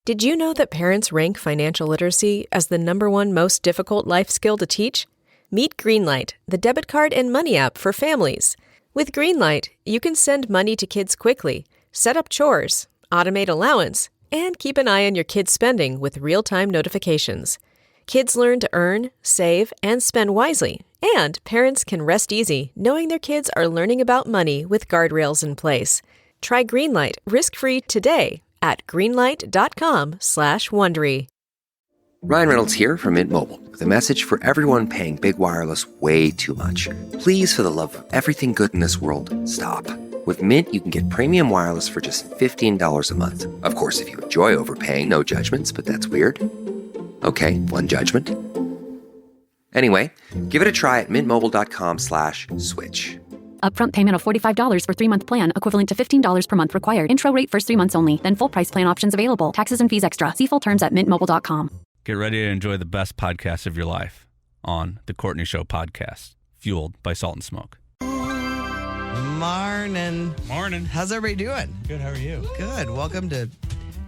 Did you know that parents rank financial literacy as the #1 most difficult life skill to teach? Meet Greenlight, the debit card and money app for families. With Greenlight, you can send money to kids quickly, set up chores, automate allowance, and keep an eye on your kids' spending with real-time notifications. Kids learn to earn, save, and spend wisely, and parents can rest easy knowing their kids are learning about money with guardrails in place. Try Greenlight risk-free today at greenlight.com/Wondery. Ryan Reynolds here from Mint Mobile with a message for everyone paying big wireless way too much. Please, for the love of everything good in this world, stop. With Mint, you can get premium wireless for just $15 a month. Of course, if you enjoy overpaying, no judgments, but that's weird. Okay, one judgment. Anyway, give it a try at mintmobile.com/switch. Upfront payment of $45 for 3-month plan, equivalent to $15 per month required. Intro rate first 3 months only. Then full price plan options available. Taxes and fees extra. See full terms at mintmobile.com. Get ready to enjoy the best podcast of your life on The Courtney Show podcast, fueled by Salt and Smoke. Morning. Morning. How's everybody doing? Good, how are you? Good. Welcome to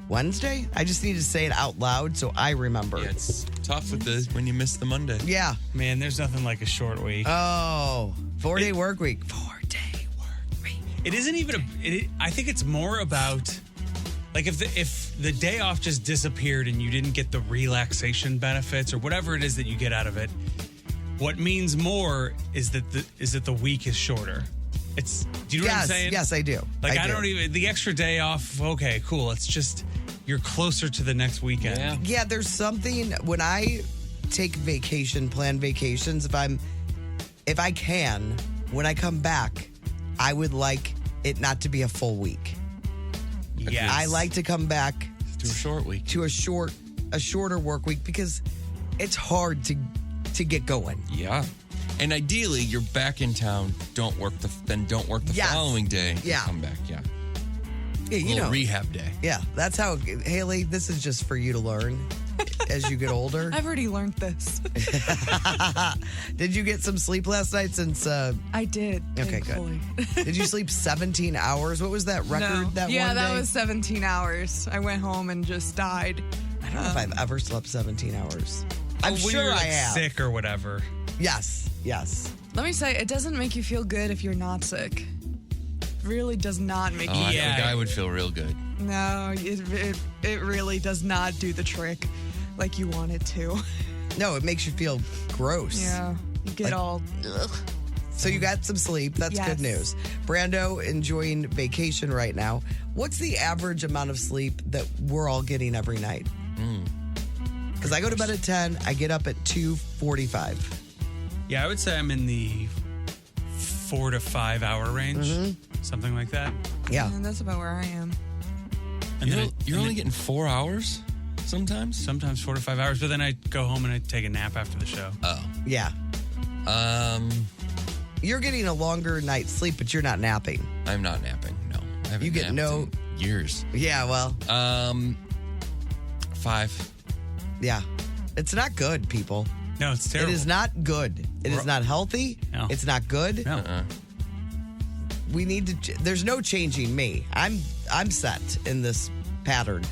Wednesday. I just need to say it out loud so I remember. Yeah, it's tough with when you miss the Monday. Yeah. Man, there's nothing like a short week. Oh, 4-day work week. 4-day work week. It isn't even I think it's more about, like, if the day off just disappeared and you didn't get the relaxation benefits or whatever it is that you get out of it, what means more is that the week is shorter. Do you know what I'm saying? Yes, I do. Like, I don't even, the extra day off, okay, cool. It's just, you're closer to the next weekend. Yeah, there's something, when I take plan vacations, if I can, when I come back, I would like it not to be a full week. Yes. I like to come back to a short week. To a shorter work week because it's hard to get going. Yeah. And ideally, you're back in town. Don't work the following day. Yeah. Come back. Yeah. Yeah, you know, rehab day. Yeah, that's how. Haley, this is just for you to learn as you get older. I've already learned this. Did you get some sleep last night? Since I did. Okay, thankfully. Good. Did you sleep 17 hours? What was that record? That yeah, one day? that was 17 hours. I went home and just died. I don't know if I've ever slept 17 hours. I'm when sure you're, I like, have. sick or whatever. Yes. Let me say, it doesn't make you feel good if you're not sick. Really does not make you. I think I would feel real good. No, it really does not do the trick like you want it to. No, it makes you feel gross. Yeah, you get all. Ugh. So you got some sleep. That's good news. Brando enjoying vacation right now. What's the average amount of sleep that we're all getting every night? Because I go to bed at 10. I get up at 2:45. Yeah, I would say I'm in the 4 to 5 hour range, something like that. Yeah, and that's about where I am. And you're only getting 4 hours sometimes? Sometimes 4 to 5 hours, but then I go home and I take a nap after the show. Oh. Yeah. You're getting a longer night's sleep, but you're not napping. I'm not napping, no. I haven't You get napped no... in years. Yeah, well... 5. Yeah. It's not good, people. No, it's terrible. It is not good. It is not healthy. No. It's not good. No. We need to... There's no changing me. I'm set in this pattern.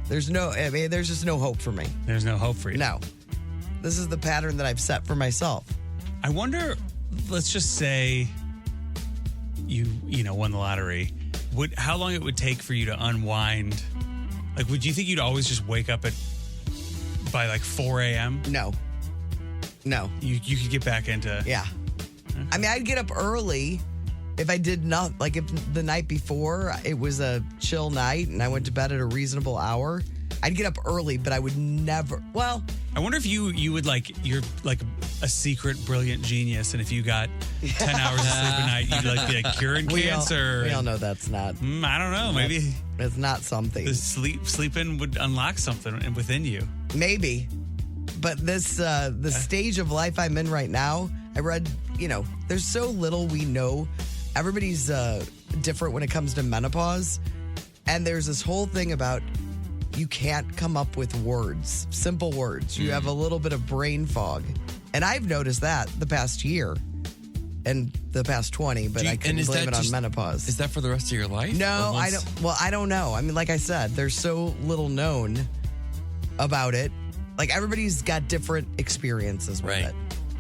There's just no hope for me. There's no hope for you. No. This is the pattern that I've set for myself. I wonder, let's just say you won the lottery. How long it would take for you to unwind? Like, would you think you'd always just wake up by like 4 a.m.? No. You could get back into... Yeah. Okay. I mean, I'd get up early if I did not, like if the night before it was a chill night and I went to bed at a reasonable hour, I'd get up early, but I would never, well. I wonder if you would you're like a secret brilliant genius, and if you got 10 hours of sleep a night, you'd be like curing cancer. We all know that's not. I don't know. Maybe it's not something. The sleeping would unlock something within you. Maybe. But this, the stage of life I'm in right now, I read, there's so little we know. Everybody's different when it comes to menopause. And there's this whole thing about you can't come up with words, simple words. You have a little bit of brain fog. And I've noticed that the past year. in the past 20, but I couldn't blame it on menopause. Is that for the rest of your life? No, I don't. Well, I don't know. I mean, like I said, there's so little known about it. Like, everybody's got different experiences with it.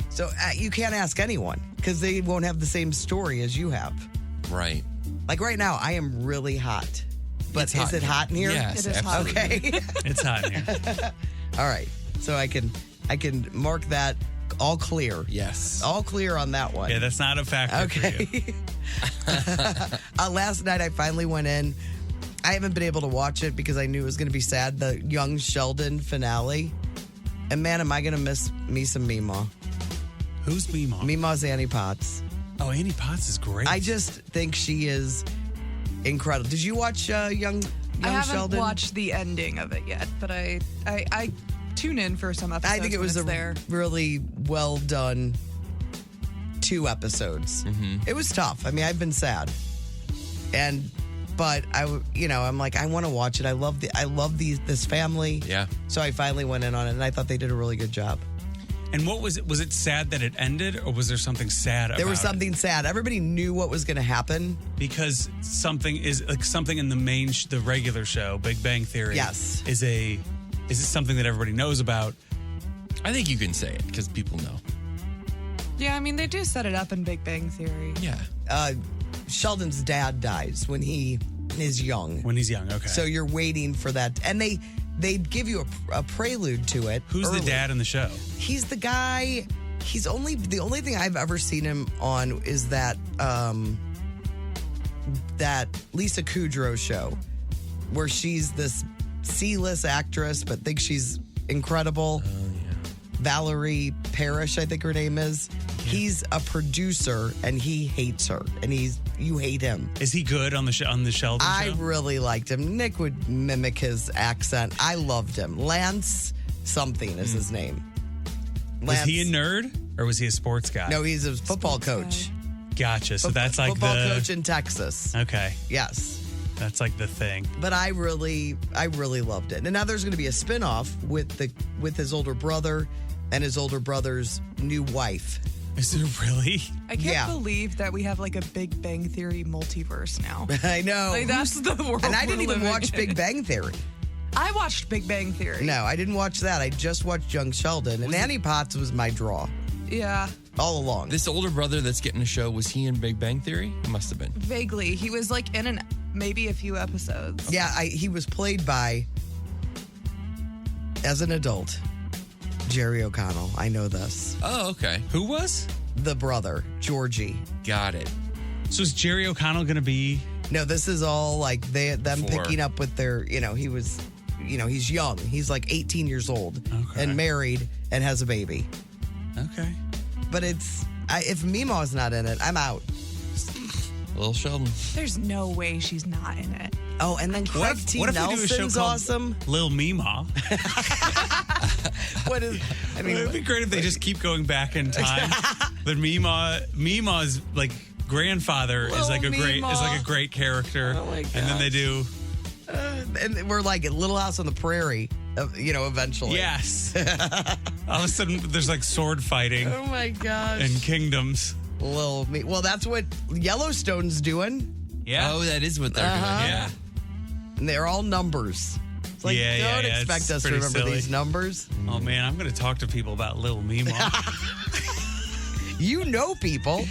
So you can't ask anyone because they won't have the same story as you have. Right. Like right now, I am really hot. But is it hot in here? Yes, it is hot. Okay. It's hot in here. All right. So I can mark that all clear. Yes. All clear on that one. Yeah, that's not a factor for you. Last night I finally went in. I haven't been able to watch it because I knew it was going to be sad. The Young Sheldon finale. And man, am I going to miss me some Meemaw. Who's Meemaw? Meemaw's Annie Potts. Oh, Annie Potts is great. I just think she is incredible. Did you watch Young I haven't Sheldon? watched the ending of it yet, but I tune in for some episodes. I think it was there. really well done 2 episodes. It was tough. I mean, I've been sad, but I'm like, I want to watch it. I love this family. Yeah. So I finally went in on it, and I thought they did a really good job. And what was it? Was it sad that it ended, or was there something sad about it? There was something sad. Everybody knew what was going to happen. Because something in the regular show, Big Bang Theory. Yes. Is it something that everybody knows about? I think you can say it because people know. Yeah, I mean, they do set it up in Big Bang Theory. Yeah. Sheldon's dad dies when he is young. When he's young, okay. So you're waiting for that. And they give you a prelude to it. Who's early. the dad in the show? He's the guy. The only thing I've ever seen him on is that Lisa Kudrow show, where she's this C-list actress but thinks she's incredible. Oh yeah. Valerie Parrish, I think her name is. Yeah. He's a producer and he hates her, and you hate him. Is he good on the Sheldon show? I really liked him. Nick would mimic his accent. I loved him. Lance something is his name. Was he a nerd or was he a sports guy? No, he's a football coach. Gotcha. So that's like football coach in Texas. Okay. Yes. That's like the thing. But I really loved it. And now there's going to be a spinoff with his older brother and his older brother's new wife. Is there really? I can't believe that we have like a Big Bang Theory multiverse now. I know. Like, that's the world. And I didn't even watch Big Bang Theory. I watched Big Bang Theory. No, I didn't watch that. I just watched Young Sheldon. And Annie Potts was my draw. Yeah. All along. This older brother that's getting a show, was he in Big Bang Theory? He must have been. Vaguely. He was like in maybe a few episodes. Yeah, he was played by, as an adult, Jerry O'Connell. I know this. Oh, okay. Who was? The brother, Georgie. Got it. So is Jerry O'Connell going to be? No, this is all like them Before. picking up with their, he's young. He's like 18 years old and married and has a baby. Okay. But if Meemaw's not in it, I'm out. Little Sheldon. There's no way she's not in it. Oh, and then Craig T. What if we do a show Nelson's called awesome. Lil Meemaw? What is? I mean, It'd be great if they just keep going back in time. But Meemaw's like grandfather is like a great character. Oh my gosh. And then they do. And we're like at Little House on the Prairie, eventually. Yes. All of a sudden, there's like sword fighting Oh my gosh. and kingdoms. Well, that's what Yellowstone's doing. Yeah. Oh, that is what they're doing. Yeah. And they're all numbers. It's like, don't expect it's us to pretty remember silly. these numbers. Oh man, I'm going to talk to people about Lil Meemaw. You know people.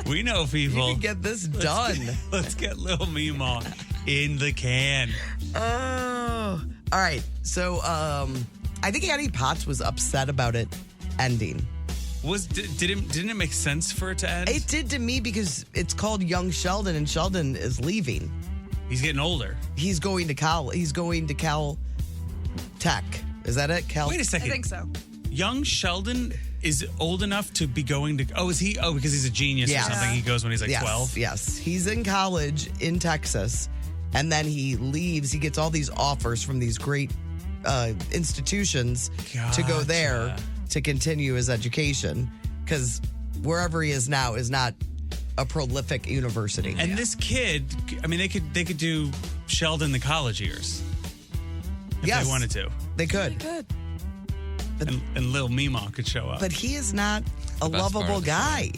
We know people. You can get this done. Let's get Lil Meemaw in the can. Oh. All right. So I think Annie Potts was upset about it ending. Didn't it make sense for it to end? It did to me because it's called Young Sheldon and Sheldon is leaving. He's getting older. He's going to Cal Tech. Is that it? Wait a second. I think so. Young Sheldon is old enough to be going to. Oh, is he? Oh, because he's a genius or something. He goes when he's like 12. Yes. He's in college in Texas, and then he leaves. He gets all these offers from these great institutions to go there to continue his education, because wherever he is now is not a prolific university. And this kid, I mean, they could do Sheldon the college years if they wanted to. They could. And Lil Meemaw could show up. But he is not a The best part lovable of the show. guy.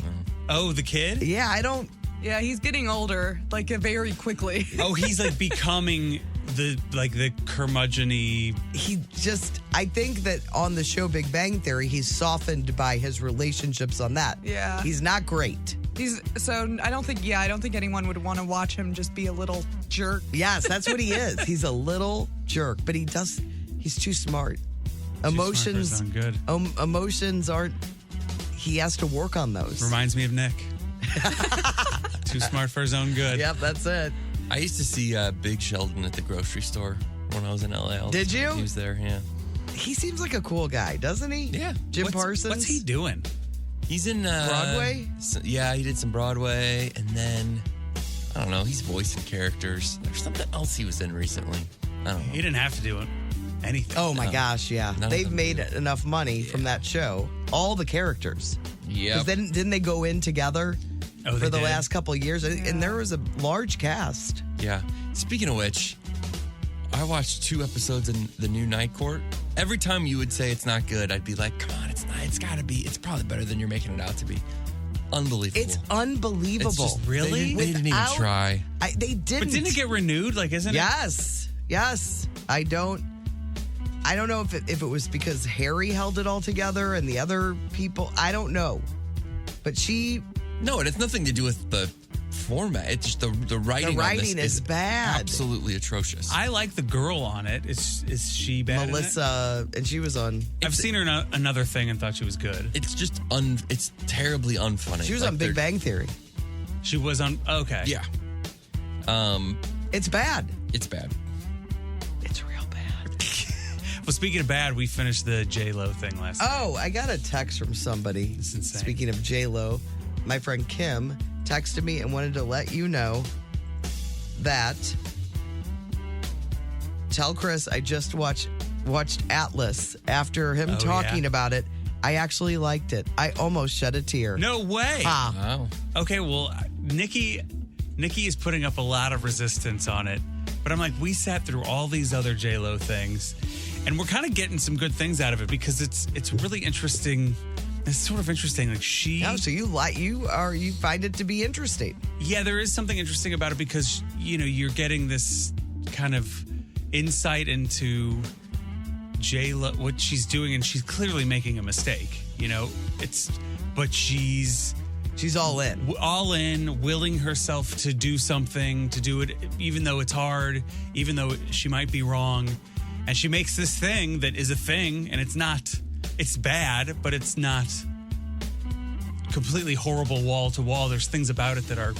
Oh, the kid? Yeah, I don't. Yeah, he's getting older, like very quickly. Oh, he's like becoming the curmudgeon-y. I think that on the show Big Bang Theory, he's softened by his relationships on that. Yeah. He's not great. I don't think anyone would want to watch him just be a little jerk. Yes, that's what he is. He's a little jerk, but he's too smart. Emotions aren't, he has to work on those. Reminds me of Nick. Too smart for his own good. Yep, that's it. I used to see Big Sheldon at the grocery store when I was in LA. Did you? He was there, yeah. He seems like a cool guy, doesn't he? Yeah. Jim Parsons? What's he doing? He's in Broadway? Yeah, he did some Broadway, and then I don't know. He's voicing characters. There's something else he was in recently. I don't know. He didn't have to do anything. Oh my gosh, yeah. They've made enough money from that show. All the characters. Yeah. Didn't they go in together for the last couple of years? Yeah. And there was a large cast. Yeah. Speaking of which, I watched 2 episodes in the new Night Court. Every time you would say it's not good, I'd be like, come on, it's not. It's got to be. It's probably better than you're making it out to be. Unbelievable. It's unbelievable. It's just, really? They didn't even try. They didn't. But didn't it get renewed? Like, isn't it? Yes. I don't know if it was because Harry held it all together and the other people. I don't know. But No, it has nothing to do with the format. It's just the writing. The writing is bad. Absolutely atrocious. I like the girl on it. Is she bad? Melissa, and she was on. I've seen her in another thing and thought she was good. It's just it's terribly unfunny. She was on Big Bang Theory. She was on. Okay. Yeah. It's bad. It's bad. It's real bad. Well, speaking of bad, we finished the J-Lo thing last night. Oh, I got a text from somebody. It's insane. Speaking of J-Lo, my friend Kim texted me and wanted to let you know that tell Chris I just watched Atlas. After him talking about it, I actually liked it. I almost shed a tear. No way. Wow. Okay, well, Nikki is putting up a lot of resistance on it. But I'm like, we sat through all these other J-Lo things, and we're kind of getting some good things out of it because it's really interesting. It's sort of interesting. Like so you find it to be interesting. Yeah, there is something interesting about it because, you're getting this kind of insight into J-Lo, what she's doing, and she's clearly making a mistake, but she's all in, willing herself to do something, to do it, even though it's hard, even though she might be wrong. And she makes this thing that is a thing, and it's bad, but it's not completely horrible wall to wall. There's things about it that are,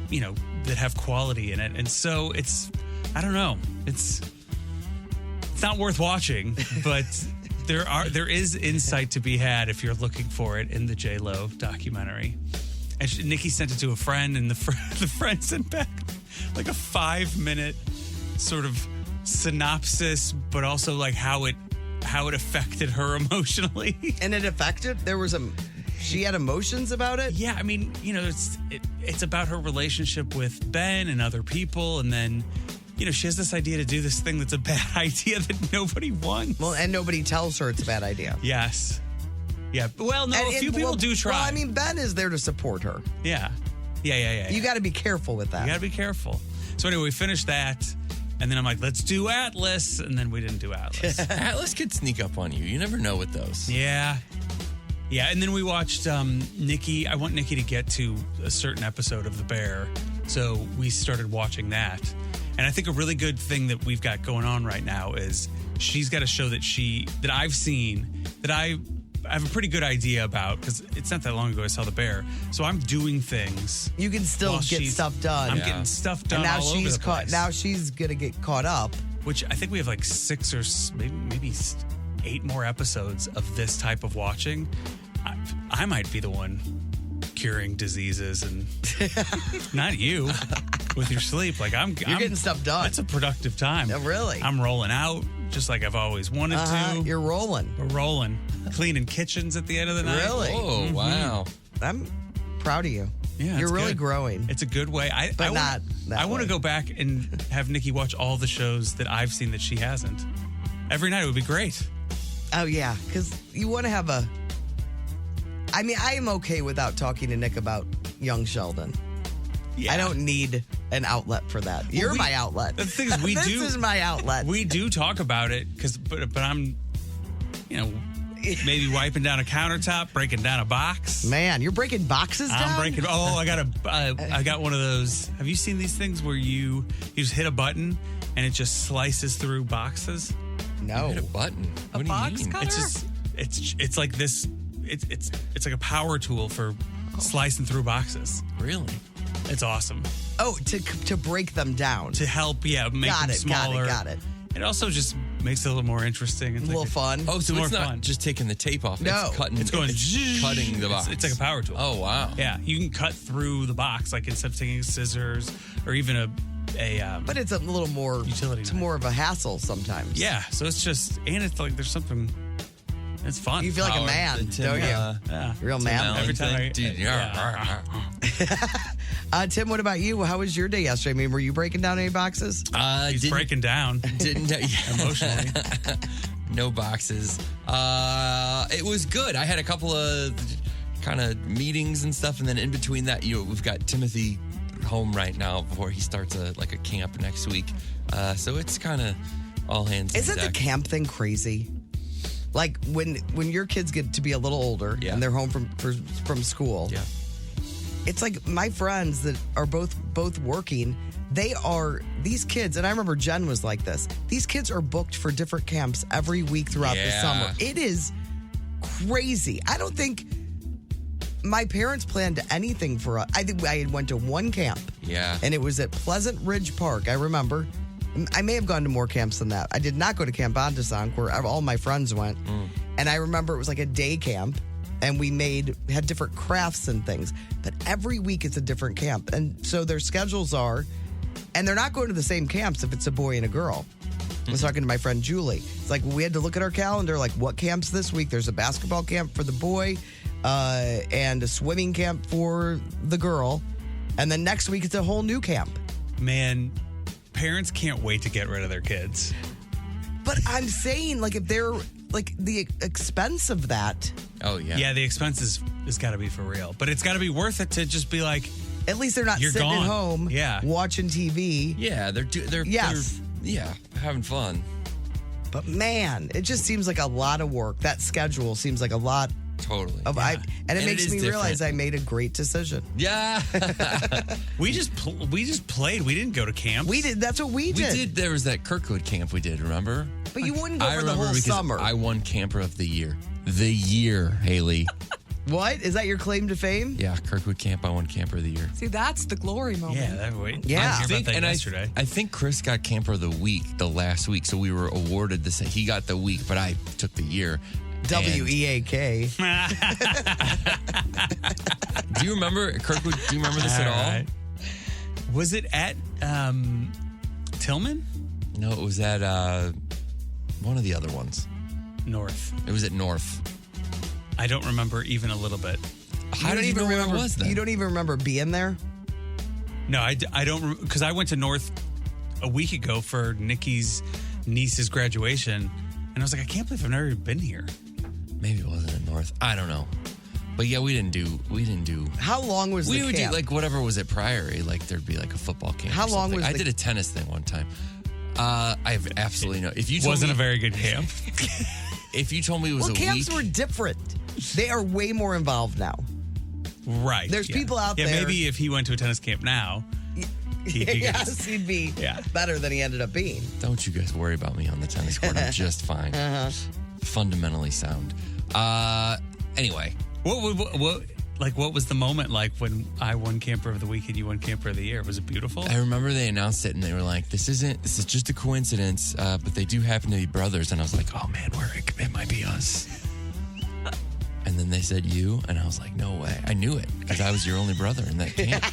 that have quality in it. And so I don't know. It's not worth watching, but there is insight to be had if you're looking for it in the J-Lo documentary. And Nikki sent it to a friend, and the friend sent back like a 5-minute sort of synopsis, but also like how it affected her emotionally. And it affected? She had emotions about it? Yeah, I mean, it's about her relationship with Ben and other people, and then she has this idea to do this thing that's a bad idea that nobody wants. Well, and nobody tells her it's a bad idea. Yes. Yeah. Well, no, a few people do try. Well, I mean, Ben is there to support her. Yeah. You got to be careful with that. You got to be careful. So anyway, we finished that, and then I'm like, let's do Atlas, and then we didn't do Atlas. Atlas could sneak up on you. You never know with those. Yeah. Yeah, and then we watched Nikki. I want Nikki to get to a certain episode of The Bear, so we started watching that. And I think a really good thing that we've got going on right now is she's got a show that I've seen, that I have a pretty good idea about, because it's not that long ago I saw The Bear. So I'm doing things. You can still get stuff done. I'm getting stuff done. And now all over the place. Now she's going to get caught up. Which I think we have like 6 or maybe 8 more episodes of this type of watching. I might be the one curing diseases, and not you with your sleep. Like I'm getting stuff done. That's a productive time. Oh, really? I'm rolling out just like I've always wanted to. You're rolling. We're rolling. Cleaning kitchens at the end of the night. Really? Oh, wow. I'm proud of you. Yeah, you're really good. growing. It's a good way. I want to go back and have Nikki watch all the shows that I've seen that she hasn't. Every night. It would be great. Oh, yeah. Because you want to have I mean, I am okay without talking to Nick about young Sheldon. Yeah. I don't need an outlet for that. You're my outlet. The thing is, This is my outlet. We do talk about it but I'm, maybe wiping down a countertop, breaking down a box. Man, you're breaking boxes down? I'm breaking. Oh, I got one of those. Have you seen these things where you just hit a button and it just slices through boxes? No. Hit a button. What do box you mean? cutter? It's like this. It's like a power tool for slicing through boxes. Really? It's awesome Oh, to break them down. to help. Yeah, make Got them it, smaller. got it. It also just makes it a little more interesting. A little fun. Oh, so more it's not fun. just taking the tape off. No. It's cutting. It's going cutting the box. It's like a power tool. Oh wow. Yeah, you can cut through the box like instead of taking scissors or even a But it's a little more Utility It's knife. more of a hassle sometimes. yeah. So it's just and it's like there's something. It's fun. You feel like a Power, man, the Tim, don't you? yeah. Real Tim man. Allen Every time thing. I- Dude, yeah. Tim, what about you? How was your day yesterday? I mean, were you breaking down any boxes? He's breaking down Didn't emotionally. No boxes. It was good. I had a couple of kind of meetings and stuff, and then in between that, we've got Timothy home right now before he starts a camp next week. So it's kind of all hands. on Isn't the deck. camp thing crazy? Like when your kids get to be a little older Yeah. and they're home from school. Yeah. It's like my friends that are both working, these kids, and I remember Jen was like this. These kids are booked for different camps every week throughout the Yeah. summer. It is crazy. I don't think my parents planned anything for us. I think I went to one camp. Yeah. And it was at Pleasant Ridge Park, I remember. I may have gone to more camps than that. I did not go to Camp Andesonk where all my friends went. And I remember it was like a day camp and we had different crafts and things. But every week it's a different camp. And so their schedules are, and they're not going to the same camps if it's a boy and a girl. I was talking to my friend Julie. It's like we had to look at our calendar, like what camps this week? There's a basketball camp for the boy and a swimming camp for the girl. And then next week it's a whole new camp. Man, parents can't wait to get rid of their kids. But I'm saying, like, if they're like the expense of that, Oh yeah. Yeah, the expense is got to be for real, but it's got to be worth it to just be like, at least they're not You're sitting gone. at home, Yeah. watching TV. Yeah. They're Yes. having fun. But man, it just seems like a lot of work. That schedule seems like a lot Totally. of and it And makes it is me realize different. I made a great decision. Yeah. we just played. We didn't go to camp. We did. That's what we We did. did. There was that Kirkwood camp we did. Remember? But you wouldn't go I for the remember whole because summer. I won Camper of the Year. The year, Haley. What is that? Your claim to fame? Yeah, Kirkwood Camp. I won Camper of the Year. See, that's the glory moment. Yeah, that way. Yeah. I think, about that yesterday. I think Chris got Camper of the Week the last week, so we were awarded the same. He got the week, but I took the year. WEAK. Do you remember Kirkwood? Do you remember this at all? right. Was it at Tillman? No, it was at one of the other ones. North. It was at North. I don't remember even a little bit. How did you know where it was then? You don't even remember being there? No, I don't, because I went to North a week ago for Nikki's niece's graduation, and I was like, I can't believe I've never been here. Maybe it wasn't at North. I don't know. But yeah, we didn't do. How long was We the would camp? do like whatever was at Priory. Like there'd be like a football camp. How or long something. was I the- did a tennis thing one time. I have absolutely no. If you told Wasn't me, a very good camp. if you told me it was well, a camps week, were different. They are way more involved now. Right. There's people out Yeah, there- maybe if he went to a tennis camp now, he'd be Yes, he'd be Yeah. better than he ended up being. don't you guys worry about me on the tennis court. I'm just fine. Fundamentally sound. Anyway, what was the moment like when I won Camper of the Week and you won Camper of the Year? Was it beautiful? I remember they announced it and they were like, "This is just a coincidence, but they do happen to be brothers." And I was like, "Oh man, it might be us." And then they said you, and I was like, "No way!" I knew it because I was your only brother in that camp.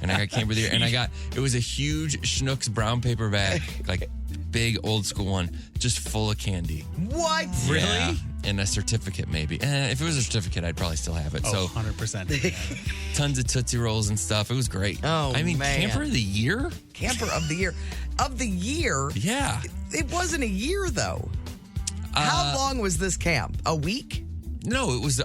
And I got Camper of the Year, and it was a huge Schnucks brown paper bag, like big old school one, just full of candy. What? Yeah, and a certificate maybe. If it was a certificate, I'd probably still have it. Oh, So 100%. tons of Tootsie Rolls and stuff. It was great. Oh, I mean, man. Camper of the Year? Camper of the year. Of the year? Yeah. It wasn't a year though. How long was this camp? A week? No, it was.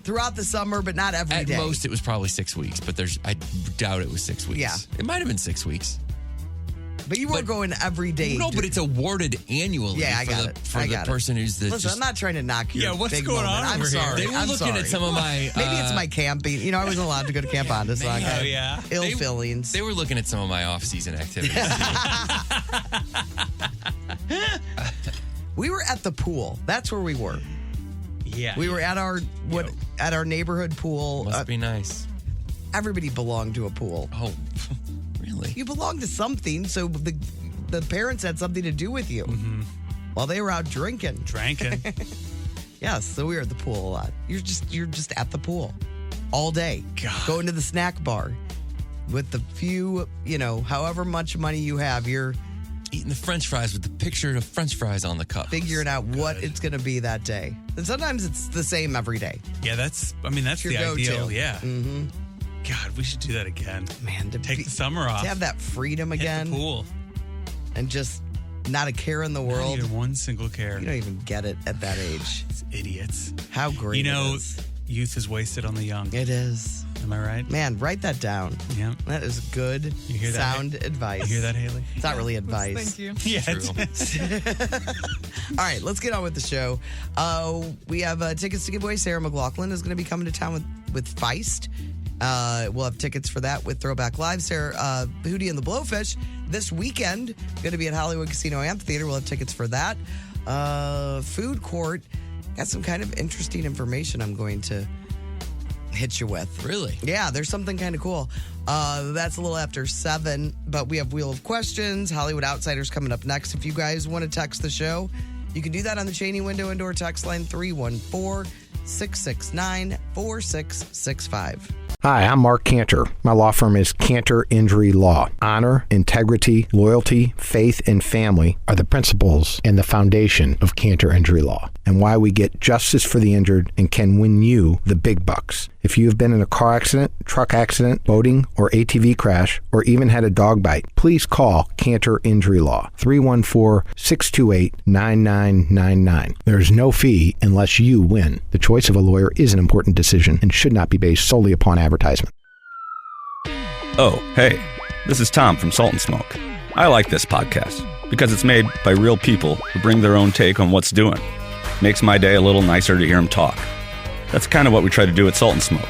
Throughout the summer, but not every day. At most, it was probably 6 weeks, but I doubt it was 6 weeks. Yeah. It might have been 6 weeks. But you weren't going every day. No, but it's awarded annually for the person who's the. Listen, I'm not trying to knock your what's big going moment. on I'm over here? sorry. They were I'm looking sorry. at some of my. Maybe it's my camping. I wasn't allowed to go to Camp Honda, so I got ill feelings. They were looking at some of my off-season activities. We were at the pool. That's where we were. Yeah. We were at our neighborhood pool. Must be nice. Everybody belonged to a pool. Oh, really? You belong to something, so the parents had something to do with you while they were out drinking. Yes, so we were at the pool a lot. You're just at the pool all day. God. Going to the snack bar with the few, however much money you have, you're eating the French fries with the picture of French fries on the cup. Figuring out what it's going to be that day. And sometimes it's the same every day. Yeah, that's your the go-to. ideal. Yeah. Mm-hmm. God, we should do that again. Man, take the summer off. To have that freedom again. Hit the pool. And just not a care in the world. Not even one single care. You don't even get it at that age. It's idiots. How great it is. Youth is wasted on the young. It is. Am I right? Man, write that down. Yeah. That is good sound advice. You hear that, Haley? It's not really advice. Thank you. Yeah, All right, let's get on with the show. We have tickets to give away. Sarah McLachlan is going to be coming to town with Feist. We'll have tickets for that with Throwback Live. Sarah Hootie and the Blowfish this weekend going to be at Hollywood Casino Amphitheater. We'll have tickets for that. Food Court got some kind of interesting information I'm going to hit you with. Really? Yeah, there's something kind of cool. That's a little after 7, but we have Wheel of Questions, Hollywood Outsiders coming up next. If you guys want to text the show, you can do that on the Cheney Window Indoor text line 314-669-4665. Hi, I'm Mark Cantor. My law firm is Cantor Injury Law. Honor, integrity, loyalty, faith, and family are the principles and the foundation of Cantor Injury Law, and why we get justice for the injured and can win you the big bucks. If you have been in a car accident, truck accident, boating, or ATV crash, or even had a dog bite, please call Cantor Injury Law, 314-628-9999. There is no fee unless you win. The choice of a lawyer is an important decision and should not be based solely upon advertisement. Oh, hey, this is Tom from Salt and Smoke. I like this podcast because it's made by real people who bring their own take on what's doing. Makes my day a little nicer to hear them talk. That's kind of what we try to do at Salt and Smoke.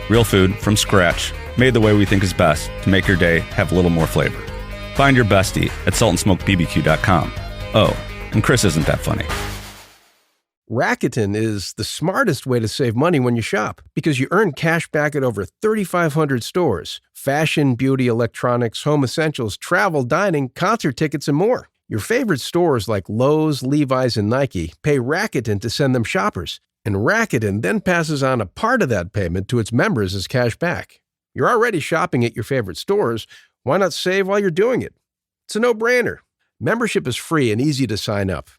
Real food from scratch, made the way we think is best to make your day have a little more flavor. Find your bestie at saltandsmokebbq.com. Oh, and Chris isn't that funny. Rakuten is the smartest way to save money when you shop because you earn cash back at over 3,500 stores. Fashion, beauty, electronics, home essentials, travel, dining, concert tickets, and more. Your favorite stores like Lowe's, Levi's, and Nike pay Rakuten to send them shoppers. And Rakuten then passes on a part of that payment to its members as cash back. You're already shopping at your favorite stores. Why not save while you're doing it? It's a no-brainer. Membership is free and easy to sign up.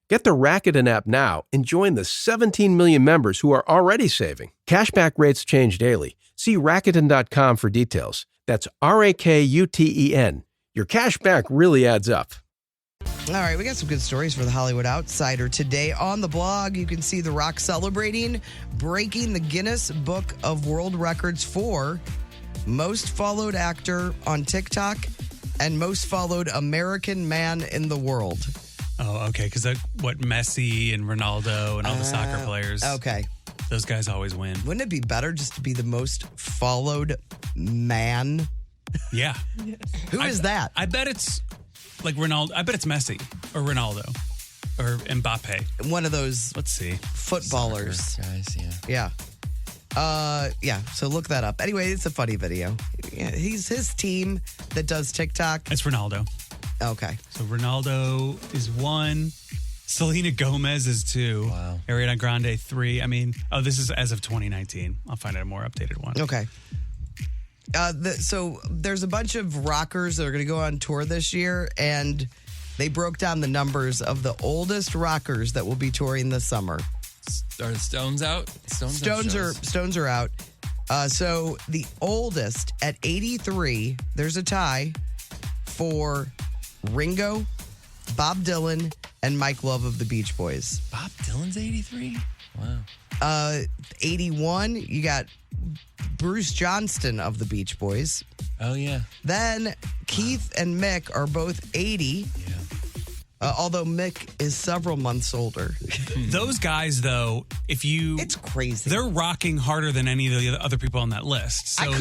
Get the Rakuten app now and join the 17 million members who are already saving. Cashback rates change daily. See Rakuten.com for details. That's Rakuten. Your cash back really adds up. All right, we got some good stories for the Hollywood Outsider today. On the blog, you can see The Rock celebrating breaking the Guinness Book of World Records for most followed actor on TikTok and most followed American man in the world. Oh, okay, because Messi and Ronaldo and all the soccer players. Okay. Those guys always win. Wouldn't it be better just to be the most followed man? Yeah. Who is that? I bet it's like Ronaldo. I bet it's Messi or Ronaldo or Mbappe. One of those. Let's see. Footballers. Soccer guys, yeah. Yeah, so look that up. Anyway, it's a funny video. Yeah, he's his team that does TikTok. It's Ronaldo. Okay. So Ronaldo is 1. Selena Gomez is 2. Wow. Ariana Grande 3. I mean, this is as of 2019. I'll find a more updated one. Okay. So there's a bunch of rockers that are going to go on tour this year, and they broke down the numbers of the oldest rockers that will be touring this summer. Are the Stones out? Stones are out. So the oldest at 83, there's a tie for Ringo, Bob Dylan, and Mike Love of the Beach Boys. Bob Dylan's 83? Wow. 81, you got Bruce Johnston of the Beach Boys. Oh, yeah. Then Keith and Mick are both 80. Yeah. Although Mick is several months older. Those guys, though, it's crazy. They're rocking harder than any of the other people on that list. So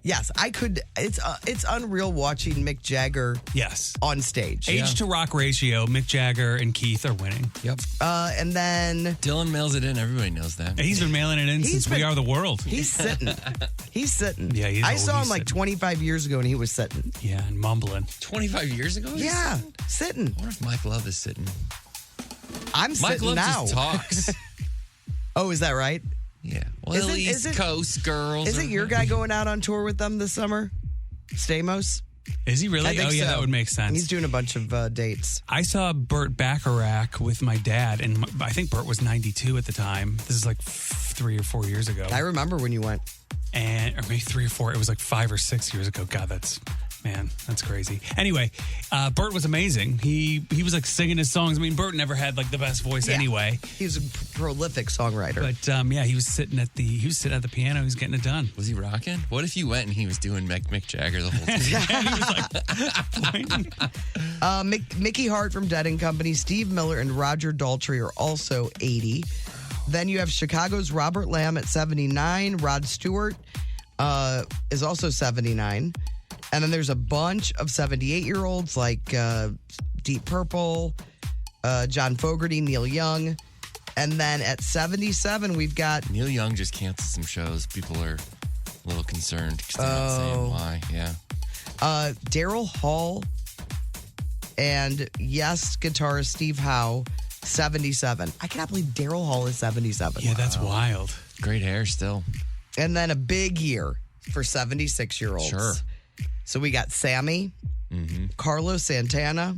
Yes, I could. It's unreal watching Mick Jagger. Yes. On stage. Age to rock ratio, Mick Jagger and Keith are winning. Yep. And then Dylan mails it in. Everybody knows that. He's been mailing it in since We Are the World. He's sitting. He's sitting. Yeah, I saw him like 25 years ago and he was sitting. Yeah, and mumbling. 25 years ago? Yeah, sitting. I wonder if Mike Love is sitting. I'm Mike sitting Love now. just talks. Oh, is that right? Yeah. Well, East Coast girls. Is it your guy going out on tour with them this summer? Stamos? Is he really? I think oh, yeah, so. that would make sense. He's doing a bunch of dates. I saw Burt Bacharach with my dad, and I think Burt was 92 at the time. This is like 3 or 4 years ago. I remember when you went. Or maybe 3 or 4. It was like 5 or 6 years ago. God, that's crazy. Anyway, Burt was amazing. He was like singing his songs. I mean, Burt never had like the best voice anyway. He was a prolific songwriter. But he was sitting at the piano. He was getting it done. Was he rocking? What if you went and he was doing Mick Jagger the whole time? He was like, Mickey Hart from Dead & Company, Steve Miller, and Roger Daltrey are also 80. Then you have Chicago's Robert Lamb at 79. Rod Stewart is also 79. And then there's a bunch of 78-year-olds like Deep Purple, John Fogerty, Neil Young. And then at 77, we've got... Neil Young just canceled some shows. People are a little concerned because they're not saying why. Yeah. Daryl Hall and Yes guitarist Steve Howe, 77. I cannot believe Daryl Hall is 77. Yeah, that's wild. Great hair still. And then a big year for 76-year-olds. Sure. So we got Sammy, Carlos Santana,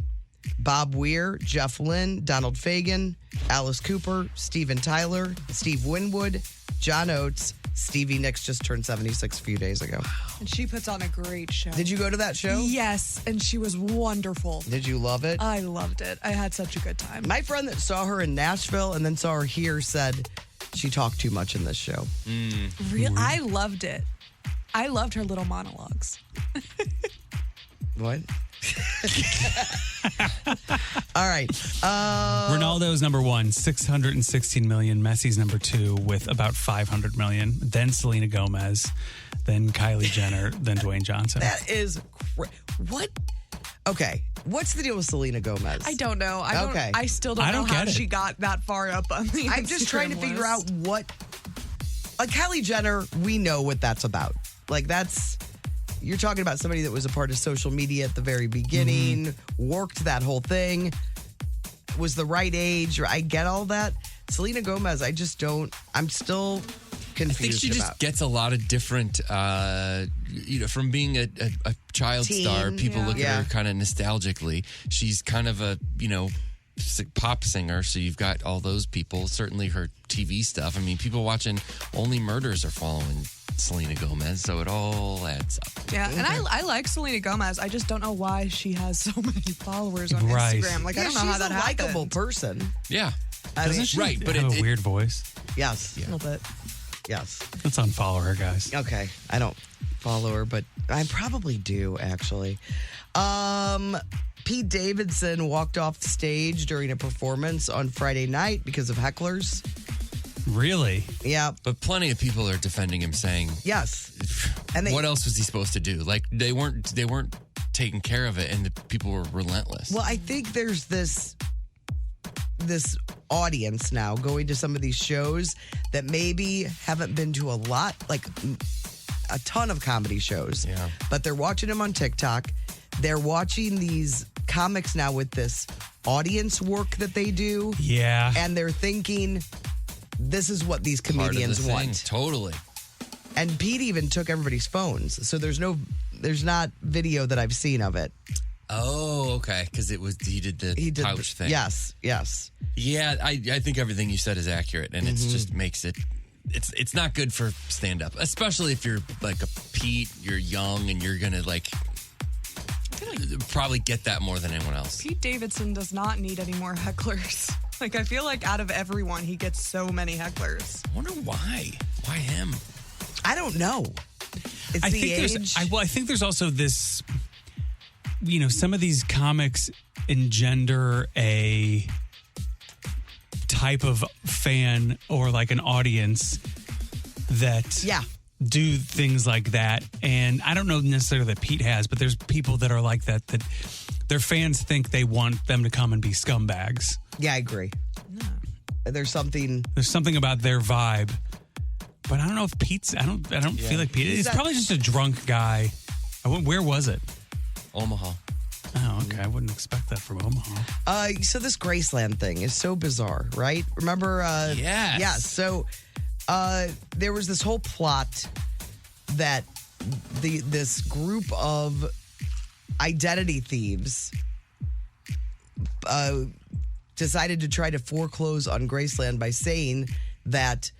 Bob Weir, Jeff Lynne, Donald Fagen, Alice Cooper, Steven Tyler, Steve Winwood, John Oates. Stevie Nicks just turned 76 a few days ago. And she puts on a great show. Did you go to that show? Yes, and she was wonderful. Did you love it? I loved it. I had such a good time. My friend that saw her in Nashville and then saw her here said she talked too much in this show. I loved it. I loved her little monologues. What? All right. Ronaldo's number 1, 616 million. Messi's number 2 with about 500 million. Then Selena Gomez. Then Kylie Jenner. Then Dwayne Johnson. That is what? Okay. What's the deal with Selena Gomez? I don't know. I still don't know how she got that far up on the I'm just trying to figure out what... Like Kylie Jenner, we know what that's about. Like that's... You're talking about somebody that was a part of social media at the very beginning, worked that whole thing, was the right age. I get all that. Selena Gomez, I just don't... I'm still confused I think she just gets a lot of different, from being a child star, people look at her kind of nostalgically. She's kind of a, pop singer, so you've got all those people. Certainly her TV stuff. I mean, people watching Only Murders are following Selena Gomez, so it all adds up. Yeah, and I like Selena Gomez. I just don't know why she has so many followers on Instagram. Like, I don't know how that happened. She's a likable person. Yeah. Doesn't she right, but have a weird voice? Yes. A little bit. Yes. Let's unfollow her, guys. Okay. I don't follow her, but I probably do, actually. Pete Davidson walked off the stage during a performance on Friday night because of hecklers. Really? Yeah. But plenty of people are defending him, saying, yes. And what else was he supposed to do? Like they weren't taking care of it, and the people were relentless. Well, I think there's this audience now going to some of these shows that maybe haven't been to a lot, like a ton of comedy shows. Yeah. But they're watching them on TikTok. They're watching these comics now with this audience work that they do. Yeah. And they're thinking, this is what these comedians want. Totally. And Pete even took everybody's phones. So there's not video that I've seen of it. Oh, okay. Because he did the couch thing. Yes. Yeah, I think everything you said is accurate, and it's just makes it. It's not good for stand up, especially if you're like a Pete, you're young, and you're gonna like probably get that more than anyone else. Pete Davidson does not need any more hecklers. Like, I feel like out of everyone, he gets so many hecklers. I wonder why. Why him? I don't know. It's I the think age. I think there's also this, some of these comics engender a type of fan or like an audience that do things like that. And I don't know necessarily that Pete has, but there's people that are like that their fans think they want them to come and be scumbags. Yeah, I agree. There's something about their vibe. But I don't know if Pete's. I don't feel like Pete. He's probably just a drunk guy. Where was it? Omaha. Oh, okay. I wouldn't expect that from Omaha. So this Graceland thing is so bizarre, right? Remember? Yes. Yeah. So there was this whole plot that this group of identity thieves decided to try to foreclose on Graceland by saying that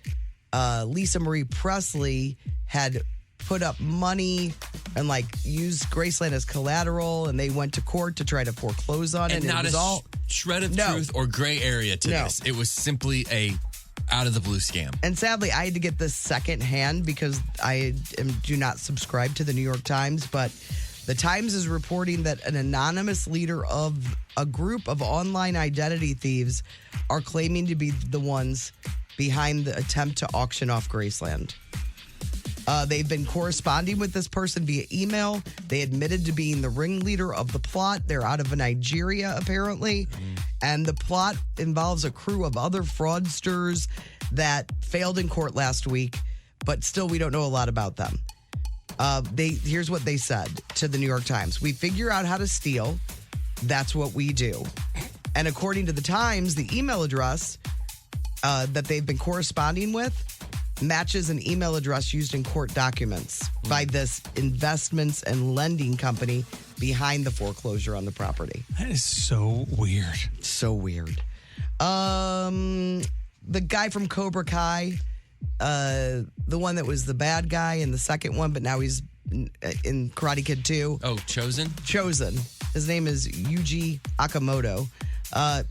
Lisa Marie Presley had put up money and used Graceland as collateral, and they went to court to try to foreclose on it. And not it was all shred of truth or gray area to this. It was simply a out of the blue scam. And sadly, I had to get this secondhand because I do not subscribe to the New York Times, but the Times is reporting that an anonymous leader of a group of online identity thieves are claiming to be the ones behind the attempt to auction off Graceland. They've been corresponding with this person via email. They admitted to being the ringleader of the plot. They're out of Nigeria, apparently. And the plot involves a crew of other fraudsters that failed in court last week, but still we don't know a lot about them. Here's what they said to the New York Times. We figure out how to steal. That's what we do. And according to the Times, the email address that they've been corresponding with matches an email address used in court documents by this investments and lending company behind the foreclosure on the property. That is so weird. So weird. The guy from Cobra Kai, the one that was the bad guy in the second one, but now he's in Karate Kid 2. Oh, Chosen? Chosen. His name is Yuji Akamoto.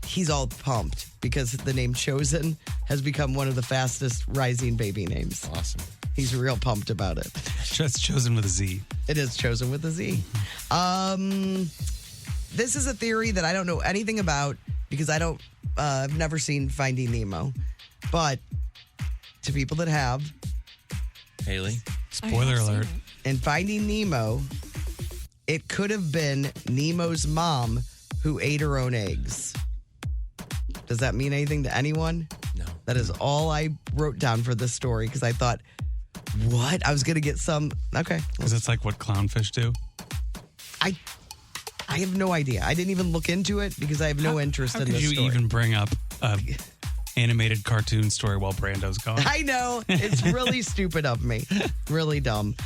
He's all pumped because the name Chosen has become one of the fastest rising baby names. Awesome. He's real pumped about it. Just Chosen with a Z. It is Chosen with a Z. This is a theory that I don't know anything about because I've never seen Finding Nemo. But to people that have, Haley, spoiler alert. In Finding Nemo, it could have been Nemo's mom who ate her own eggs. Does that mean anything to anyone? No. That is all I wrote down for this story because I thought, what? I was going to get some. Okay. Because it's like what clownfish do. I have no idea. I didn't even look into it because I have no interest in this story. How could you even bring up an animated cartoon story while Brando's gone? I know. It's really stupid of me. Really dumb.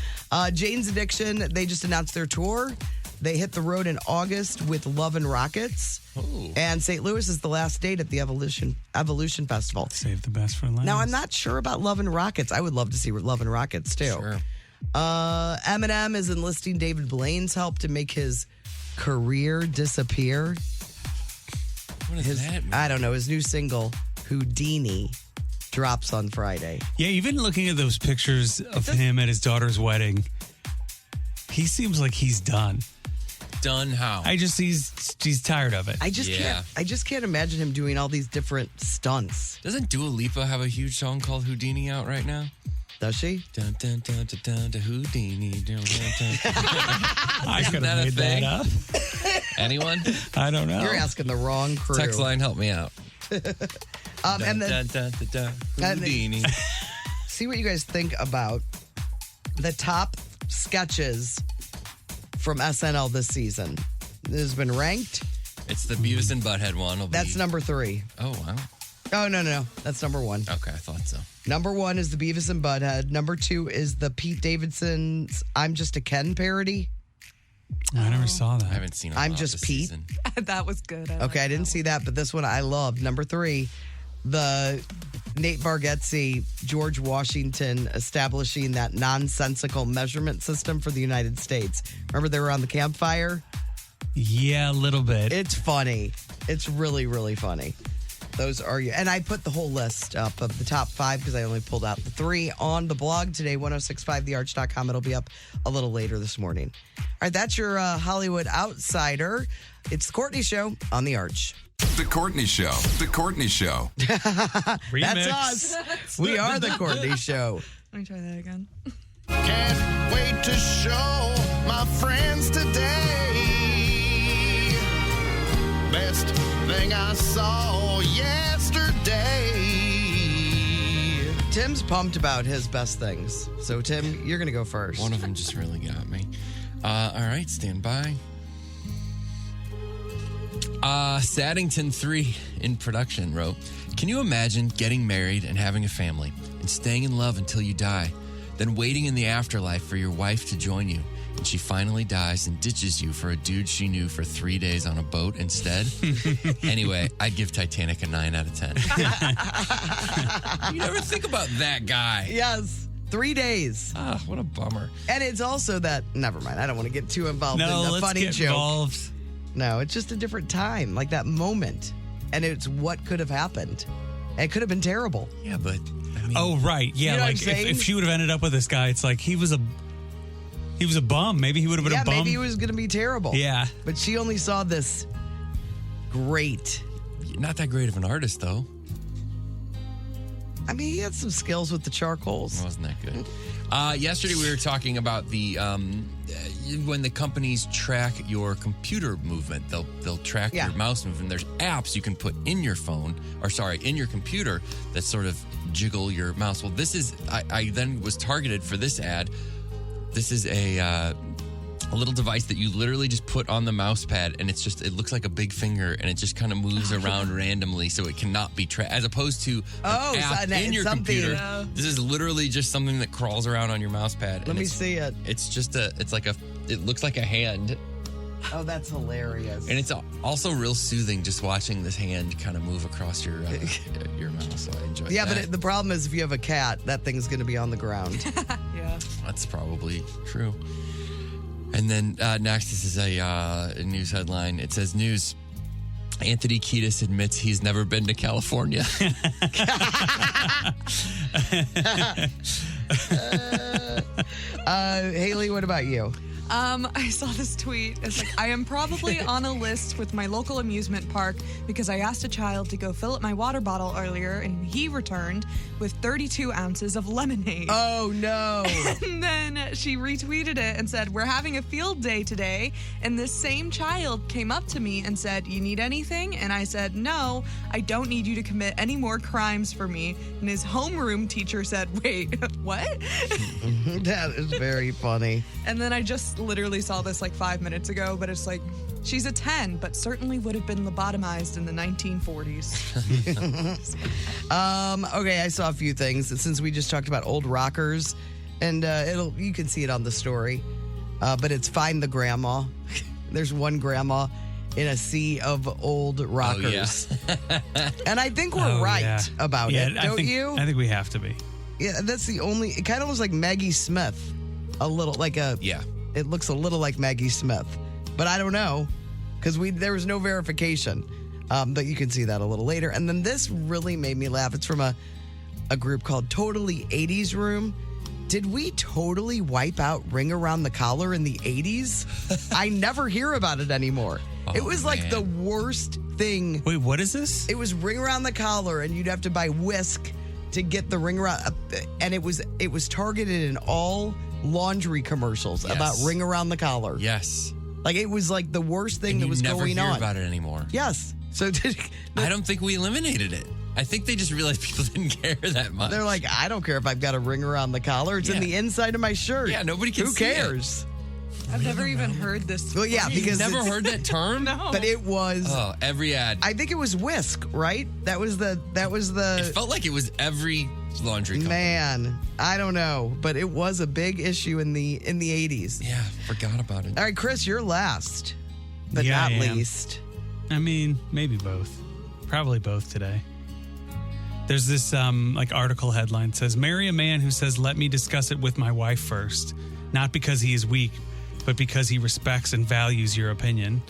Jane's Addiction, they just announced their tour. They hit the road in August with Love and Rockets. Oh. And St. Louis is the last date at the Evolution Festival. Save the best for last. Now, I'm not sure about Love and Rockets. I would love to see Love and Rockets, too. Sure. Eminem is enlisting David Blaine's help to make his career disappear. What does that mean? I don't know. His new single, Houdini, drops on Friday. Yeah, even looking at those pictures of him at his daughter's wedding, he seems like he's done. Done how? He's tired of it. I just can't imagine him doing all these different stunts. Doesn't Dua Lipa have a huge song called Houdini out right now? Does she? Dun, dun, dun, dun, dun, dun, Houdini. Dun, dun, dun. I could have made that up. Anyone? I don't know. You're asking the wrong crew. Text line, help me out. And then Houdini. see what you guys think about the top sketches from SNL this season. It has been ranked. It's the Beavis and Butthead one. That's number 3. Oh, wow. Oh, no. That's number 1. Okay, I thought so. Number 1 is the Beavis and Butthead. Number 2 is the Pete Davidson's I'm Just a Ken parody. I never saw that. I haven't seen it. I'm Just this Pete. Season. That was good. I didn't see that, but this one I loved. Number 3, the Nate Bargatze, George Washington establishing that nonsensical measurement system for the United States. Remember they were on the campfire Yeah, a little bit. It's funny. It's really, really funny. Those are you. And I put the whole list up of the top 5 because I only pulled out the 3 on the blog today, 1065thearch.com. It'll be up a little later this morning. All right, that's your Hollywood Outsider. It's The Courtney Show on The Arch. The Courtney Show. The Courtney Show. That's us. We are The Courtney Show. Let me try that again. Can't wait to show my friends today. Best thing I saw yesterday. Tim's pumped about his best things. So, Tim, you're going to go first. One of them just really got me. All right, stand by. Saddington 3 in production wrote, can you imagine getting married and having a family and staying in love until you die, then waiting in the afterlife for your wife to join you, and she finally dies and ditches you for a dude she knew for 3 days on a boat instead? Anyway, I'd give Titanic a 9 out of 10. You never think about that guy. Yes. 3 days. Ah, what a bummer. And it's also that, never mind, I don't want to get too involved in No, the let's funny get joke. involved. No, it's just a different time, like that moment. And it's what could have happened. It could have been terrible. Yeah, but I mean, Oh, right. Yeah, You know what like I'm saying? if she would have ended up with this guy, it's like he was a bum. Maybe he would have been a bum. Maybe it was going to be terrible. Yeah. But she only saw this great. not that great of an artist, though. I mean, he had some skills with the charcoals. It wasn't that good. Yesterday we were talking about the when the companies track your computer movement, they'll track your mouse movement. There's apps you can put in your phone, in your computer that sort of jiggle your mouse. Well, this is I then was targeted for this ad. This is a little device that you literally just put on the mouse pad, and it looks like a big finger, and it just kind of moves around randomly, so it cannot be tracked. As opposed to an app in your computer, this is literally just something that crawls around on your mouse pad. Let me see it. It's just it looks like a hand. Oh, that's hilarious. And it's also real soothing just watching this hand kind of move across your mouse. So I enjoy that. Yeah, but the problem is if you have a cat, that thing's going to be on the ground. Yeah. That's probably true. And then next, this is a news headline. It says, news, Anthony Kiedis admits he's never been to California. Haley, what about you? I saw this tweet. It's like, I am probably on a list with my local amusement park because I asked a child to go fill up my water bottle earlier and he returned with 32 ounces of lemonade. Oh, no. And then she retweeted it and said, we're having a field day today. And this same child came up to me and said, you need anything? And I said, no, I don't need you to commit any more crimes for me. And his homeroom teacher said, wait, what? That is very funny. And then I just literally saw this like 5 minutes ago, but it's like, she's a 10, but certainly would have been lobotomized in the 1940s. Okay, I saw a few things. Since we just talked about old rockers, and you can see it on the story, but it's Find the Grandma. There's one grandma in a sea of old rockers. Oh, yeah. And I think we're right about it, don't you? I think we have to be. Yeah, that's the only, it kind of looks like Maggie Smith. A little, like a, yeah. It looks a little like Maggie Smith, but I don't know because there was no verification. But you can see that a little later. And then this really made me laugh. It's from a group called Totally 80s Room. Did we totally wipe out Ring Around the Collar in the 80s? I never hear about it anymore. It was like the worst thing. Wait, what is this? It was Ring Around the Collar, and you'd have to buy whisk to get the ring around. And it was targeted in all laundry commercials about Ring Around the Collar. Yes. Like it was like the worst thing that was going on. You never hear about it anymore. Yes. So I don't think we eliminated it. I think they just realized people didn't care that much. They're like, I don't care if I've got a ring around the collar. It's in the inside of my shirt. Yeah, nobody can see it. Who cares? I've never even heard this. Well, yeah, because You've never heard that term? No. But it was every ad. I think it was whisk, right? That was the It felt like it was every laundry company. Man, I don't know, but it was a big issue in the 80s. Yeah, forgot about it. All right, Chris, you're last, but Yeah, not I am. least. I mean, maybe both. Probably both today. There's this article headline says, marry a man who says, let me discuss it with my wife first. Not because he is weak, but because he respects and values your opinion.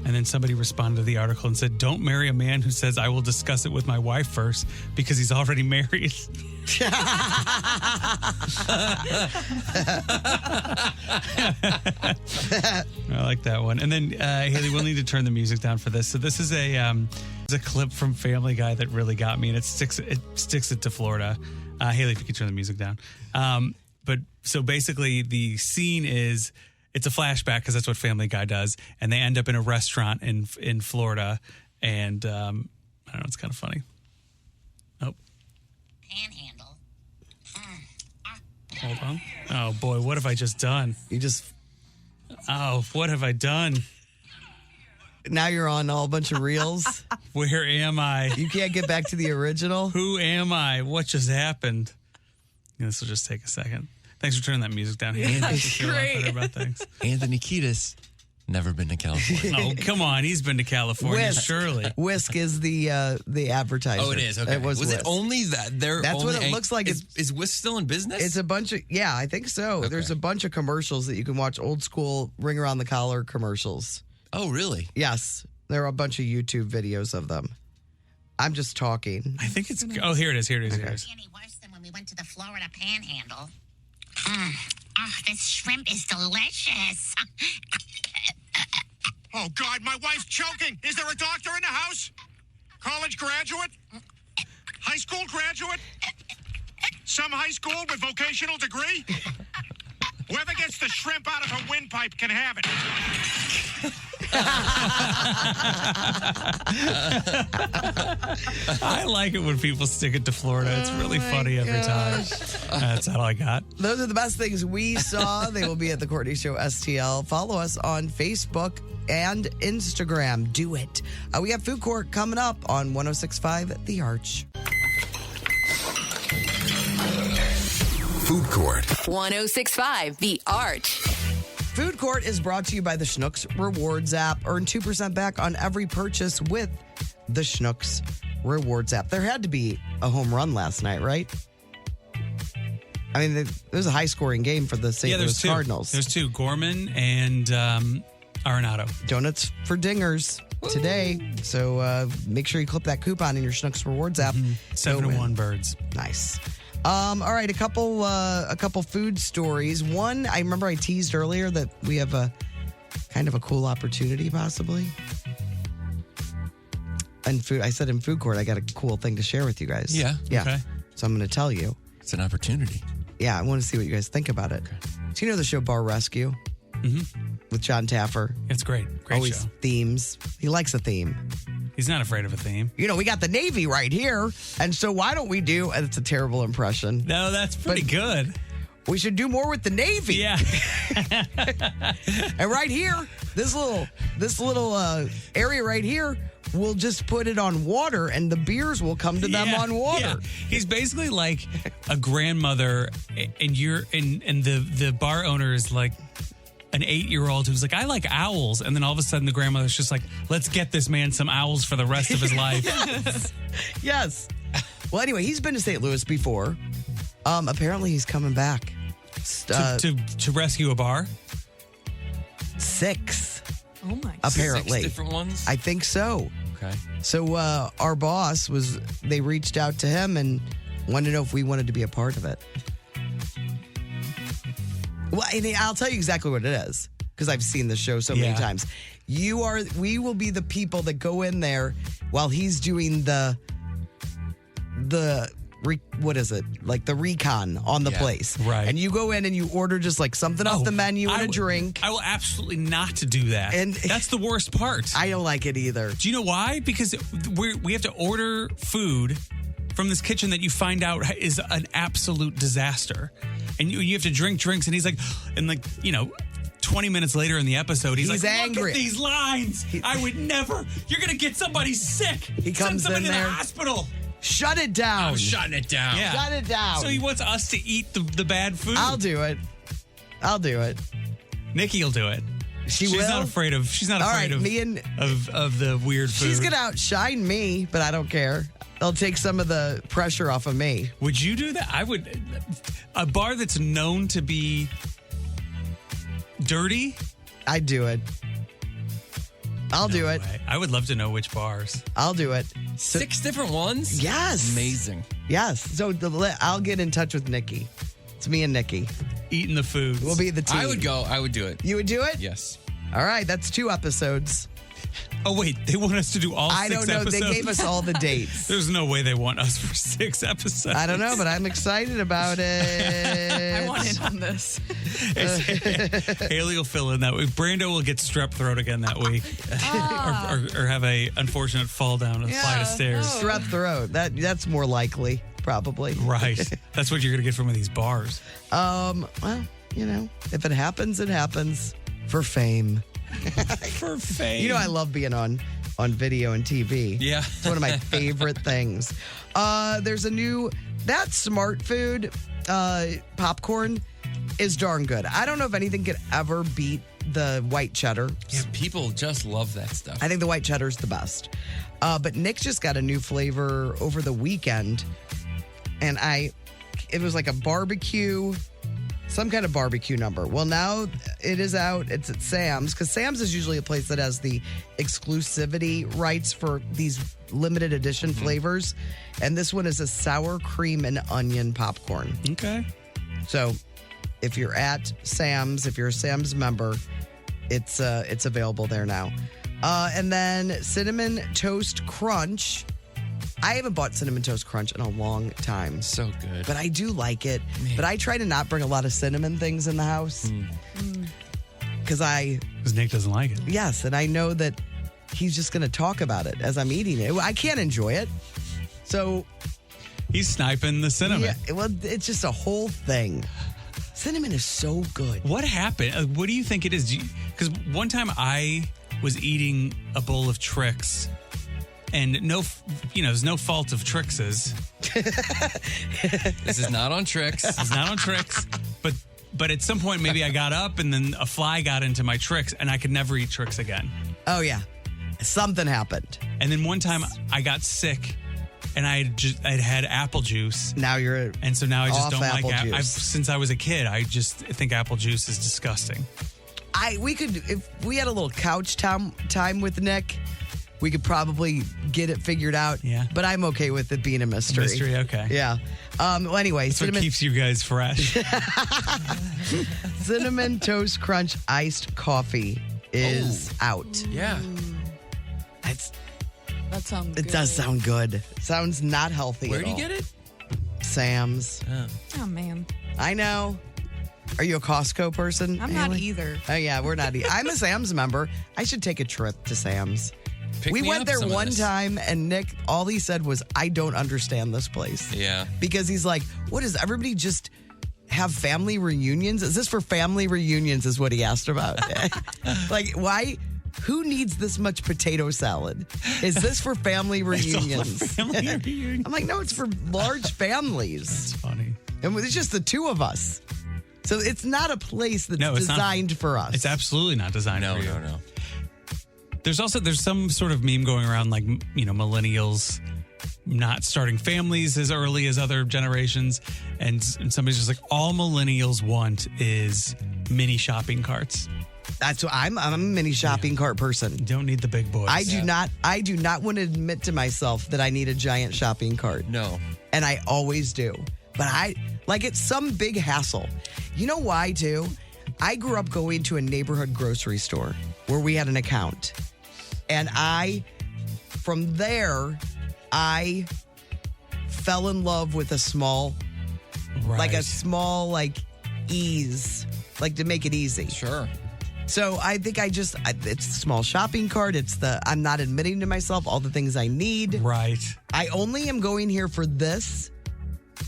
And then somebody responded to the article and said, don't marry a man who says, I will discuss it with my wife first, because he's already married. I like that one. And then, Haley, we'll need to turn the music down for this. So this is a clip from Family Guy that really got me, and it sticks it to Florida. Haley, if you could turn the music down. But so basically the scene is, it's a flashback because that's what Family Guy does. And they end up in a restaurant in Florida. And I don't know, it's kind of funny. Oh. Panhandle. Hold on. Oh, boy, what have I just done? Oh, what have I done? Now you're on a bunch of reels. Where am I? You can't get back to the original. Who am I? What just happened? This will just take a second. Thanks for turning that music down. Yeah, that's great. About things. Anthony Kiedis, never been to California. Oh, come on. He's been to California, surely. Whisk is the advertiser. Oh, it is? Okay. It was it Whisk. only that? That's what it looks like. Is Whisk still in business? It's a bunch of, I think so. Okay. There's a bunch of commercials that you can watch, old school Ring Around the Collar commercials. Oh, really? Yes. There are a bunch of YouTube videos of them. I'm just talking. I think it's, oh, here it is. Any worse than when we went to the Florida Panhandle. This shrimp is delicious. Oh, God, my wife's choking. Is there a doctor in the house? College graduate? High school graduate? Some high school with vocational degree? Whoever gets the shrimp out of her windpipe can have it. I like it when people stick it to Florida. It's really funny every time. That's all I got. Those are the best things we saw. They will be at the Courtney Show STL. Follow us on Facebook and Instagram. Do it. We have Food Court coming up on 106.5 The Arch. Food Court. 106.5 The Arch. Food Court is brought to you by the Schnucks Rewards app. Earn 2% back on every purchase with the Schnucks Rewards app. There had to be a home run last night, right? I mean, there was a high-scoring game for the St. Louis Cardinals. There's two, Gorman and Arenado. Donuts for dingers today. So make sure you clip that coupon in your Schnucks Rewards app. 7-1 birds. Nice. All right, a couple food stories. One, I remember I teased earlier that we have a kind of a cool opportunity, possibly. And food, I said in Food Court, I got a cool thing to share with you guys. Yeah. Okay. So I'm going to tell you. It's an opportunity. Yeah, I want to see what you guys think about it. Okay. So you know the show Bar Rescue with John Taffer? It's great. Great Always show. Themes. He likes a theme. He's not afraid of a theme. You know, we got the Navy right here. And so why don't we do, and it's a terrible impression. No, that's pretty good. We should do more with the Navy. Yeah. And right here, this little area right here, we'll just put it on water and the beers will come to them on water. Yeah. He's basically like a grandmother and the bar owner is like an 8-year-old who's like, I like owls. And then all of a sudden the grandmother's just like, let's get this man some owls for the rest of his life. Yes. Well, anyway, he's been to St. Louis before. Apparently he's coming back. To rescue a bar? 6. Oh my God. Apparently. 6 different ones? I think so. Okay. So our boss they reached out to him and wanted to know if we wanted to be a part of it. Well, and I'll tell you exactly what it is because I've seen the show so many times. We will be the people that go in there while he's doing the what is it? Like the recon on the place. Right. And you go in and you order just like something off the menu and a drink. I will absolutely not do that. And that's the worst part. I don't like it either. Do you know why? Because we have to order food from this kitchen that you find out is an absolute disaster. And you have to drink drinks. And he's like, 20 minutes later in the episode, he's like, angry. Look at these lines. I would never. You're going to get somebody sick. He comes Send somebody in to there. the hospital. Shut it down. I'm shutting it down. Yeah. Shut it down. So he wants us to eat the bad food. I'll do it. Nikki will do it. She's not afraid of. She's not afraid of the weird food. She's gonna outshine me, but I don't care. They'll take some of the pressure off of me. Would you do that? I would. A bar that's known to be Dirty? I'd do it. I'll do it. Way. I would love to know which bars. I'll do it. 6 different ones? Yes. Amazing. Yes. So I'll get in touch with Nikki. It's me and Nikki. Eating the food. We'll be the team. I would go. I would do it. You would do it? Yes. All right. That's 2 episodes. Oh, wait. They want us to do all 6 episodes? I don't know. episodes? They gave us all the dates. There's no way they want us for 6 episodes. I don't know, but I'm excited about it. I want in on this. Haley will fill in that week. Brando will get strep throat again that week. or have a unfortunate fall down a flight of stairs. Strep throat. That's more likely, probably. Right. That's what you're going to get from these bars. Well, if it happens, it happens for fame. For fame. You know, I love being on video and TV. Yeah. It's one of my favorite things. There's that Smart Food popcorn is darn good. I don't know if anything could ever beat the white cheddar. Yeah, people just love that stuff. I think the white cheddar is the best. But Nick just got a new flavor over the weekend. And it was like a barbecue, some kind of barbecue number. Well, now it is out. It's at Sam's, because Sam's is usually a place that has the exclusivity rights for these limited edition flavors. And this one is a sour cream and onion popcorn. Okay. So if you're at Sam's, if you're a Sam's member, it's available there now. And then Cinnamon Toast Crunch. I haven't bought Cinnamon Toast Crunch in a long time. So good. But I do like it. Man. But I try to not bring a lot of cinnamon things in the house. Because Nick doesn't like it. Yes, and I know that he's just going to talk about it as I'm eating it. I can't enjoy it. So he's sniping the cinnamon. Yeah, well, it's just a whole thing. Cinnamon is so good. What happened? What do you think it is? Because one time I was eating a bowl of Trix, and there's no fault of Trix's. This is not on Trix. It's not on Trix. But at some point, maybe I got up and then a fly got into my Trix, and I could never eat Trix again. Oh, yeah. Something happened. And then one time I got sick, and I'd had apple juice. Now you're and so now I just don't like apple juice. Since I was a kid, I just think apple juice is disgusting. If we had a little couch time with Nick, we could probably get it figured out. Yeah. But I'm okay with it being a mystery. Mystery, okay. Yeah. Well, anyway. That's what keeps you guys fresh. Cinnamon Toast Crunch iced coffee is out. Yeah. That sounds good. It does sound good. Sounds not healthy Where at do all. you get it? Sam's. Oh, man. I know. Are you a Costco person? I'm not Haley? either. Oh, yeah, we're not either. I'm a Sam's member. I should take a trip to Sam's. We went there one time, and Nick, all he said was, I don't understand this place. Yeah. Because he's like, what is everybody just have family reunions? Is this for family reunions is what he asked about. Like, why? Who needs this much potato salad? Is this for family reunions? I'm like, no, it's for large families. That's funny. And it's just the two of us. So it's not a place that's designed for us. It's absolutely not designed for you. No. There's some sort of meme going around, like, millennials not starting families as early as other generations. And somebody's just like, all millennials want is mini shopping carts. That's what I'm a mini shopping cart person. You don't need the big boys. I do not want to admit to myself that I need a giant shopping cart. No. And I always do. But it's some big hassle. You know why, too? I grew up going to a neighborhood grocery store where we had an account. And from there, I fell in love with a small, ease, like to make it easy. Sure. So I think it's a small shopping cart. I'm not admitting to myself all the things I need. Right. I only am going here for this,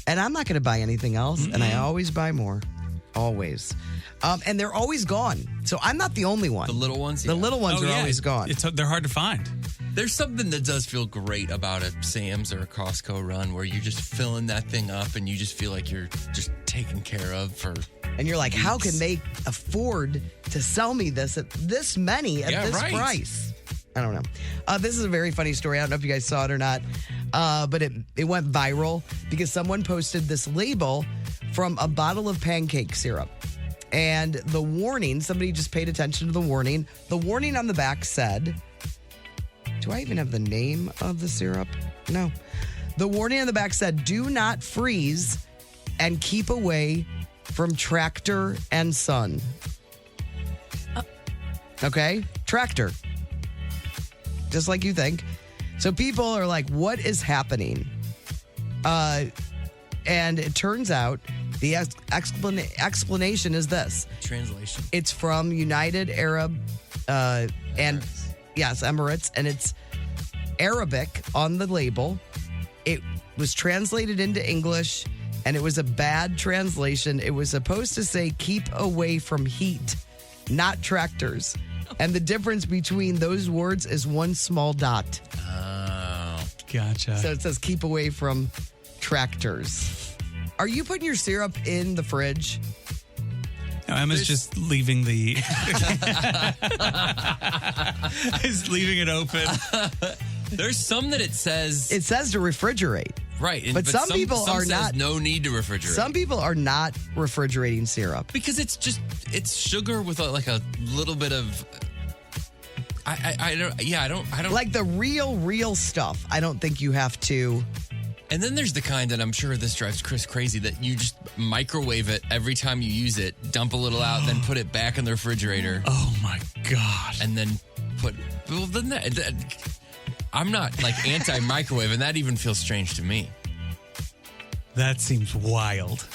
and I'm not going to buy anything else. Mm-hmm. And I always buy more. Always. And they're always gone. So I'm not the only one. The little ones? The little ones are always gone. They're hard to find. There's something that does feel great about a Sam's or a Costco run where you're just filling that thing up and you just feel like you're just taken care of for And you're like, weeks. How can they afford to sell me this at this many at this price? I don't know. This is a very funny story. I don't know if you guys saw it or not, but it went viral because someone posted this label from a bottle of pancake syrup. And the warning, somebody just paid attention to the warning. The warning on the back said, do I even have the name of the syrup? No. The warning on the back said, do not freeze and keep away from Tractor and Son. Okay? Tractor. Just like you think. So people are like, what is happening? And it turns out the explanation is this. Translation. It's from United Arab and yes, Emirates, and it's Arabic on the label. It was translated into English, and it was a bad translation. It was supposed to say keep away from heat, not tractors. And the difference between those words is one small dot. Oh. Gotcha. So it says keep away from tractors. Are you putting your syrup in the fridge? No, Emma's just leaving is leaving it open. There's some that it says to refrigerate. Right. But some people are says not. No need to refrigerate. Some people are not refrigerating syrup. Because it's sugar with like a little bit of. I don't like the real stuff. I don't think you have to. And then there's the kind that I'm sure this drives Chris crazy that you just microwave it every time you use it, dump a little out, then put it back in the refrigerator. Oh my gosh. And then I'm not like anti-microwave, and that even feels strange to me. That seems wild.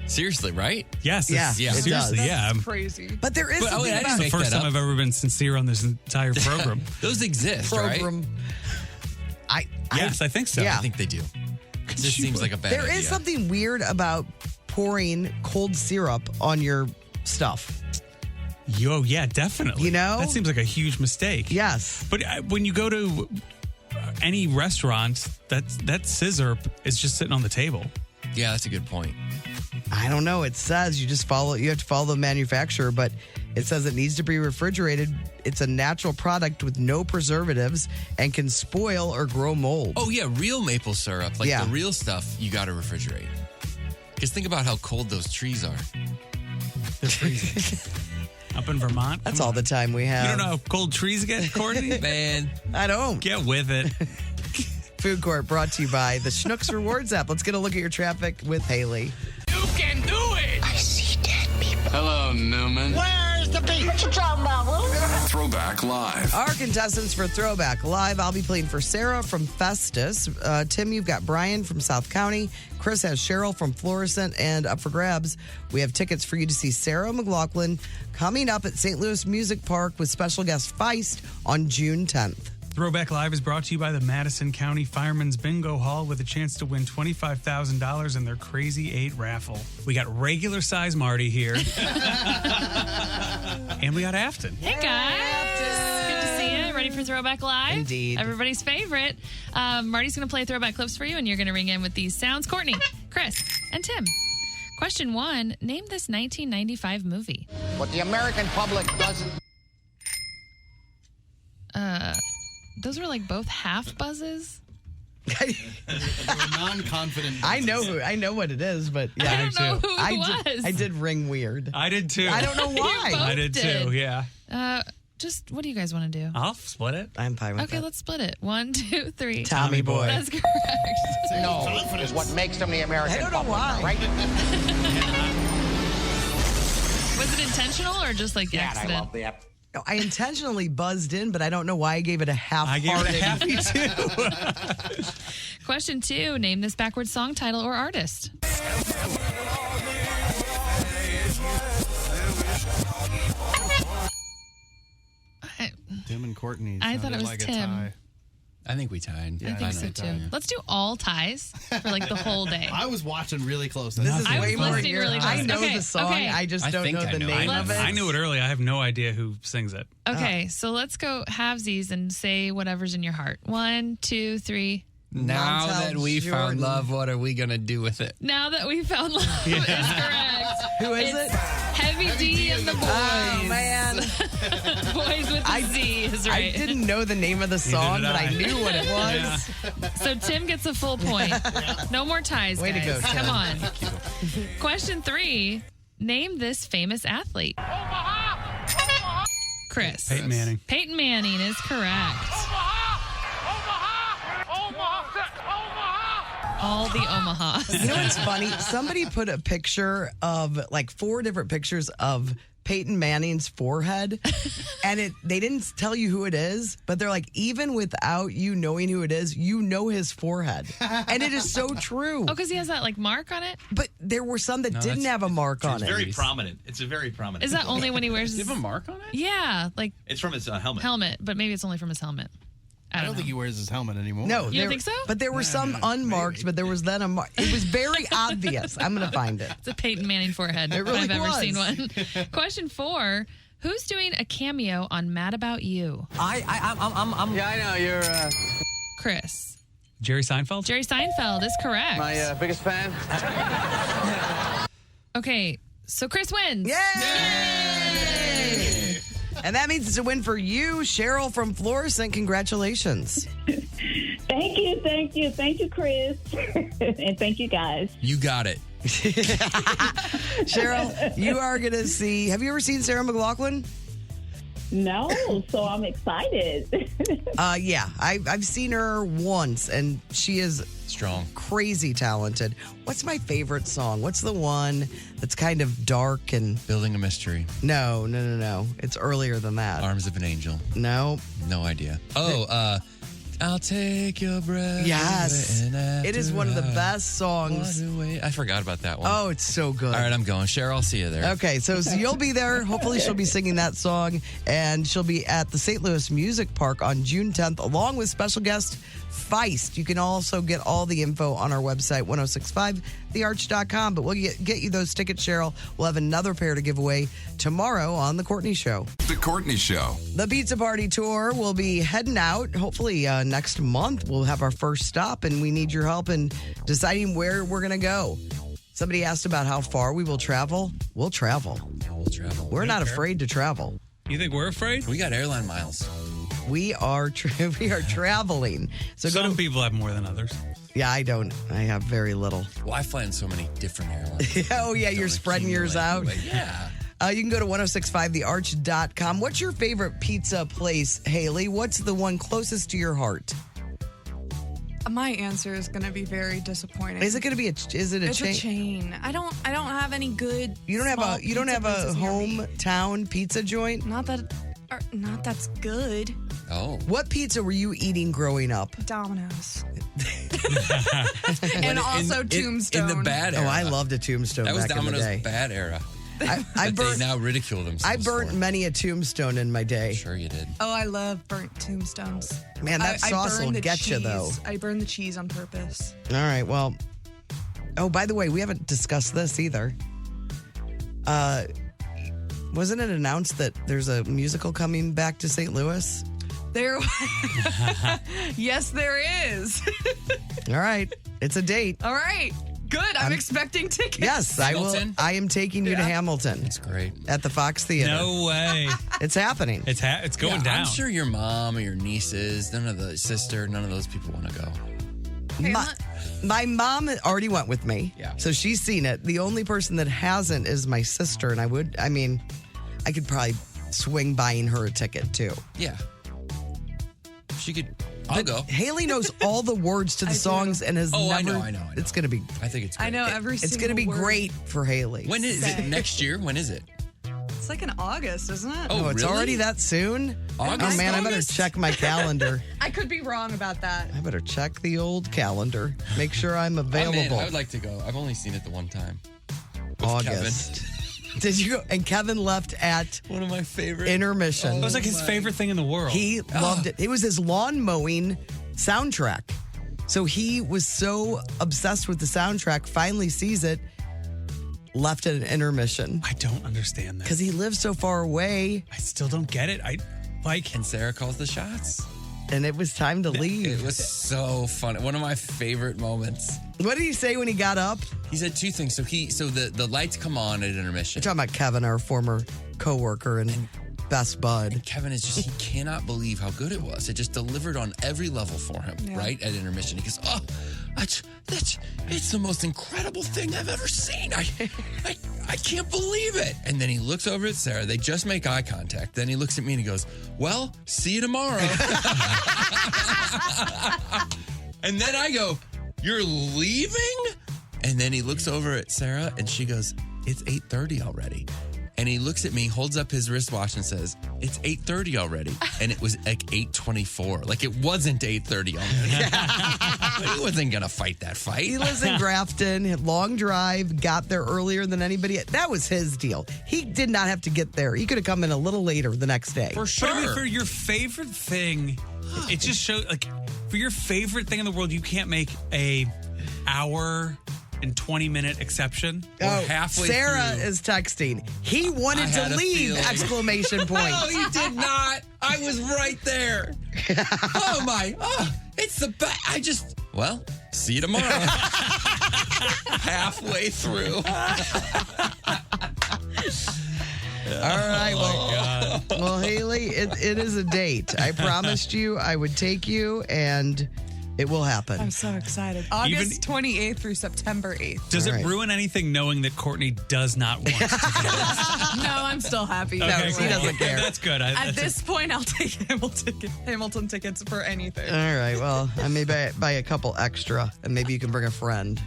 Seriously, right? Yes. Yeah, Seriously, yeah. That's crazy. But there is something about It's the first time I've ever been sincere on this entire program. Those exist, program. right? Yes, I think so. Yeah. I think they do. It just seems like a bad idea. There is something weird about pouring cold syrup on your stuff. Yeah, definitely. You know? That seems like a huge mistake. Yes. But when you go to any restaurant, that scissor is just sitting on the table. Yeah, that's a good point. I don't know. It says you have to follow the manufacturer, but it says it needs to be refrigerated. It's a natural product with no preservatives and can spoil or grow mold. Oh, yeah, real maple syrup, like the real stuff, you got to refrigerate. Because think about how cold those trees are. They're freezing. Up in Vermont? That's all the time we have. You don't know how cold trees get, Courtney? Man. I don't. Get with it. Food Court brought to you by the Schnucks Rewards app. Let's get a look at your traffic with Haley. You can do it! I see dead people. Hello, Newman. Where's the beat? What you talking about, Will? Throwback Live. Our contestants for Throwback Live, I'll be playing for Sarah from Festus. Tim, you've got Brian from South County. Chris has Cheryl from Florissant. And up for grabs, we have tickets for you to see Sarah McLachlan coming up at St. Louis Music Park with special guest Feist on June 10th. Throwback Live is brought to you by the Madison County Fireman's Bingo Hall with a chance to win $25,000 in their Crazy 8 raffle. We got regular size Marty here. And we got Afton. Hey, guys. Good to see you. Ready for Throwback Live? Indeed. Everybody's favorite. Marty's going to play throwback clips for you, and you're going to ring in with these sounds. Courtney, Chris, and Tim. Question 1. Name this 1995 movie. What the American public doesn't... Those were like both half buzzes. Non-confident. I know what it is, but yeah, I don't know who it was. I did ring weird. I did too. I don't know why. You both I did too, yeah. Just what do you guys want to do? I'll split it. I'm fine with Okay, that. let's split it. 1, 2, 3. Tommy Boy. That's correct. No, is what makes them the American I don't know public, why. right? Was it intentional or just like Yeah, accident? I love the No, I intentionally buzzed in, but I don't know why I gave it a half. I gave it a happy too. Question 2. Name this backwards song title or artist. Tim and Courtney. I thought it was like a Tim. tie. I think we tied. I think so too. Let's do all ties for like the whole day. I was watching really close. This is I way was more listening your- really close. I know Okay, the song. okay. I just I don't think know I the know name it. of it. I knew it early. I have no idea who sings it. Okay, so let's go halvesies and say whatever's in your heart. 1, 2, 3. Now Montel that we found Jordan. love, what are we going to do with it? Now that we found love is correct. Who is It's it? Heavy D and the Boys. Oh man, Boys with the Z is I right. didn't know the name of the song, did but I I. knew what it was. So Tim gets a full point. No more ties, Way to guys. go, Tim. Come on. Question 3. Name this famous athlete. Chris. Peyton Manning. Peyton Manning is correct. All the Omahas. You know what's funny? Somebody put a picture of like 4 different pictures of Peyton Manning's forehead, and they didn't tell you who it is, but they're like, even without you knowing who it is, you know his forehead. And it is so true. Oh, because he has that like mark on it? But there were some that didn't have a mark on It's it. very prominent. It's a very prominent. Is that only when he wears his... Does he have a mark on it? Yeah, like... It's from his helmet. Helmet, but maybe it's only from his helmet. I don't think he wears his helmet anymore. No, You don't think so? But there were some unmarked, but there was then a mark. It was very obvious. I'm going to find it. It's a Peyton Manning forehead. It really if I've ever was. seen one. Question 4. Who's doing a cameo on Mad About You? I'm. Yeah, I know. You're Chris. Jerry Seinfeld? Jerry Seinfeld is correct. my biggest fan. Okay, so Chris wins. Yay! And that means it's a win for you, Cheryl from Florissant. Congratulations. Thank you, Chris. And thank you, guys. You got it. Cheryl, you are going to see. Have you ever seen Sarah McLachlan? No, so I'm excited. Yeah, I've seen her once, and she is strong, crazy talented. What's my favorite song? What's the one that's kind of dark and Building a Mystery? No. It's earlier than that. Arms of an Angel. No. No idea. Oh, I'll take your breath. Yes. away, and It is one of the best songs. I forgot about that one. Oh, it's so good. All right, I'm going. Cheryl, I'll see you there. Okay, so you'll be there. Hopefully she'll be singing that song, and she'll be at the St. Louis Music Park on June 10th, along with special guest Feist. You can also get all the info on our website, 1065thearch.com, but we'll get you those tickets, Cheryl. We'll have another pair to give away tomorrow on The Courtney Show. The Courtney Show. The Pizza Party Tour will be heading out. Hopefully next month we'll have our first stop, and we need your help in deciding where we're going to go. Somebody asked about how far we will travel. We'll travel. We'll travel. We're not afraid to travel. You think we're afraid? We got airline miles. We are traveling. So some people have more than others. Yeah, I don't. I have very little. Well, I fly in so many different airlines. Oh, yeah, you're spreading yours out. Yeah. You can go to 1065thearch.com. What's your favorite pizza place, Haley? What's the one closest to your heart? My answer is going to be very disappointing. Is it going to be It's a chain? a chain. I don't have any good. You don't have a hometown pizza joint? Not that's good. Oh. What pizza were you eating growing up? Domino's. And also Tombstone. In the bad era. Oh, I loved a Tombstone That was back in the Domino's day. bad era. I they now ridicule themselves. I burnt for. many a Tombstone in my day. Sure you did. Oh, I love burnt tombstones. Man, that sauce burn will the get you, cheese. though. I burn the cheese on purpose. All right, well. Oh, by the way, we haven't discussed this either. Wasn't it announced that there's a musical coming back to St. Louis? Yes, there is. All right, it's a date. All right. Good. I'm expecting tickets. Yes, I will. I am taking you to Hamilton. That's great. At the Fox Theater. No way. It's happening. It's going down. I'm sure your mom or your nieces, none of those people want to go. My mom already went with me. Yeah. So she's seen it. The only person that hasn't is my sister, and I could probably swing buying her a ticket too. Yeah. She could. I'll go. Haley knows all the words to the songs and has never. I know. It's going to be. I think it's great. I know every single It's going to be word. great for Haley. When is it? Next year? When is it? It's like in August, isn't it? Oh, it's really? already that soon? August? Oh, man, I better August? check my calendar. I could be wrong about that. I better check the old calendar. Make sure I'm available. I'm in. I would like to go. I've only seen it the one time. With August. Kevin. Did you go? And Kevin left at one of my favorite intermission. It was like his favorite thing in the world. He loved it. It was his lawn mowing soundtrack. So he was so obsessed with the soundtrack, finally sees it, left at an intermission. I don't understand that. Because he lives so far away. I still don't get it. And Sarah calls the shots. And it was time to leave. It was so fun. One of my favorite moments. What did he say when he got up? He said two things. So the lights come on at intermission. We're talking about Kevin, our former coworker and best bud. And Kevin he cannot believe how good it was. It just delivered on every level for him, right? At intermission. He goes, it's the most incredible thing I've ever seen. I I can't believe it. And then he looks over at Sarah. They just make eye contact. Then he looks at me and he goes, well, see you tomorrow. And then I go, you're leaving? And then he looks over at Sarah and she goes, it's 8:30 already. And he looks at me, holds up his wristwatch and says, it's 8:30 already. And it was like 8:24. Like it wasn't 8:30 already. He wasn't going to fight that fight. He lives in Grafton, had long drive, got there earlier than anybody. That was his deal. He did not have to get there. He could have come in a little later the next day. For sure. But I mean, for your favorite thing, it just shows, like, for your favorite thing in the world, you can't make a hour and 20-minute exception. Halfway Sarah through. is texting. He wanted had to a leave! feeling. Exclamation point. No, he did not. I was right there. It's the best. Well, see you tomorrow. Halfway through. All right, well, Haley, it is a date. I promised you I would take you, and it will happen. I'm so excited. August 28th through September 8th. Does it ruin anything knowing that Courtney does not want to do this? No, I'm still happy. Okay, he doesn't care. That's good. At this point, I'll take Hamilton tickets for anything. All right, well, I may buy a couple extra, and maybe you can bring a friend.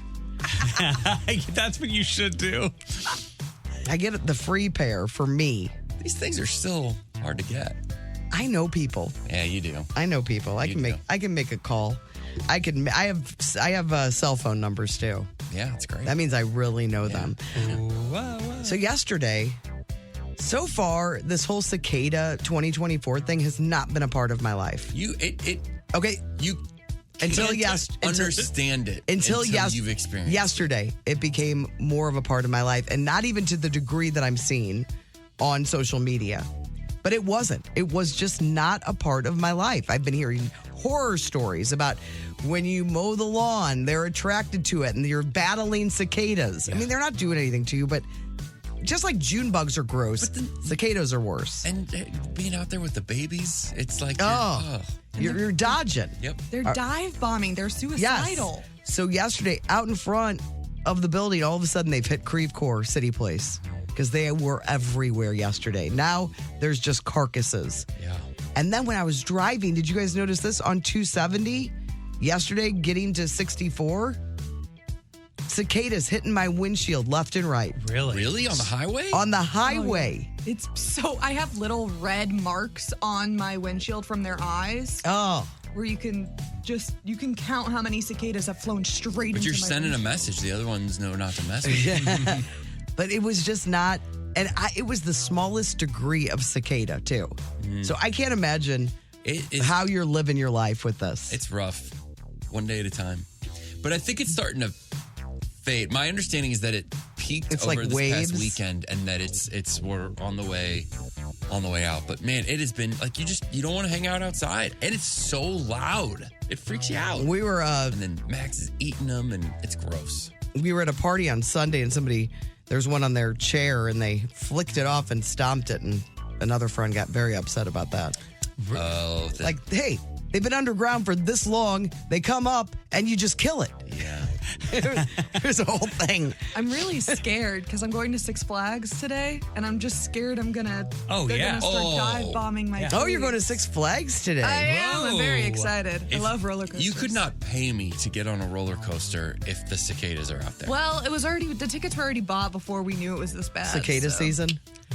That's what you should do. I get the free pair for me. These things are still hard to get. I know people. Yeah, you do. I know people. I can make a call. I have cell phone numbers too. Yeah, that's great. That means I really know them. So yesterday, so far, this whole cicada 2024 thing has not been a part of my life. Okay, you until understand it until you've experienced. Yesterday, it became more of a part of my life, and not even to the degree that I'm seeing on social media. But it wasn't. It was just not a part of my life. I've been hearing horror stories about when you mow the lawn, they're attracted to it, and you're battling cicadas. I mean, they're not doing anything to you, but just like June bugs are gross, cicadas are worse. And being out there with the babies, it's like you're dodging. Yep. They're dive bombing. They're suicidal. Yes. So yesterday, out in front of the building, all of a sudden they've hit Creve Coeur City Place because they were everywhere yesterday. Now there's just carcasses. Yeah. And then when I was driving, did you guys notice this on 270 yesterday, getting to 64? Cicadas hitting my windshield left and right. Really? On the highway? On the highway. It's so, I have little red marks on my windshield from their eyes. Oh. Where you can count how many cicadas have flown straight But into you're my sending a windshield. message. The other ones know not to mess with you. Yeah. But it was just not, and it was the smallest degree of cicada, too. So I can't imagine how you're living your life with this. It's rough. One day at a time. But I think it's starting to fade. My understanding is that it peaked It's over like this waves. past weekend and that we're on the way out. But man, it has been like you don't want to hang out outside. And it's so loud. It freaks you out. We were and then Max is eating them and it's gross. We were at a party on Sunday and there's one on their chair and they flicked it off and stomped it, and another friend got very upset about that. Oh, like, hey, they've been underground for this long. They come up and you just kill it. Yeah. There's a whole thing. I'm really scared because I'm going to Six Flags today, and I'm just scared they're gonna start dive bombing my Oh, you're trees. going to Six Flags today? I am. I'm very Whoa. excited. I If love roller coasters. You could not pay me to get on a roller coaster if the cicadas are out there. Well, the tickets were already bought before we knew it was this bad. Cicada so. season?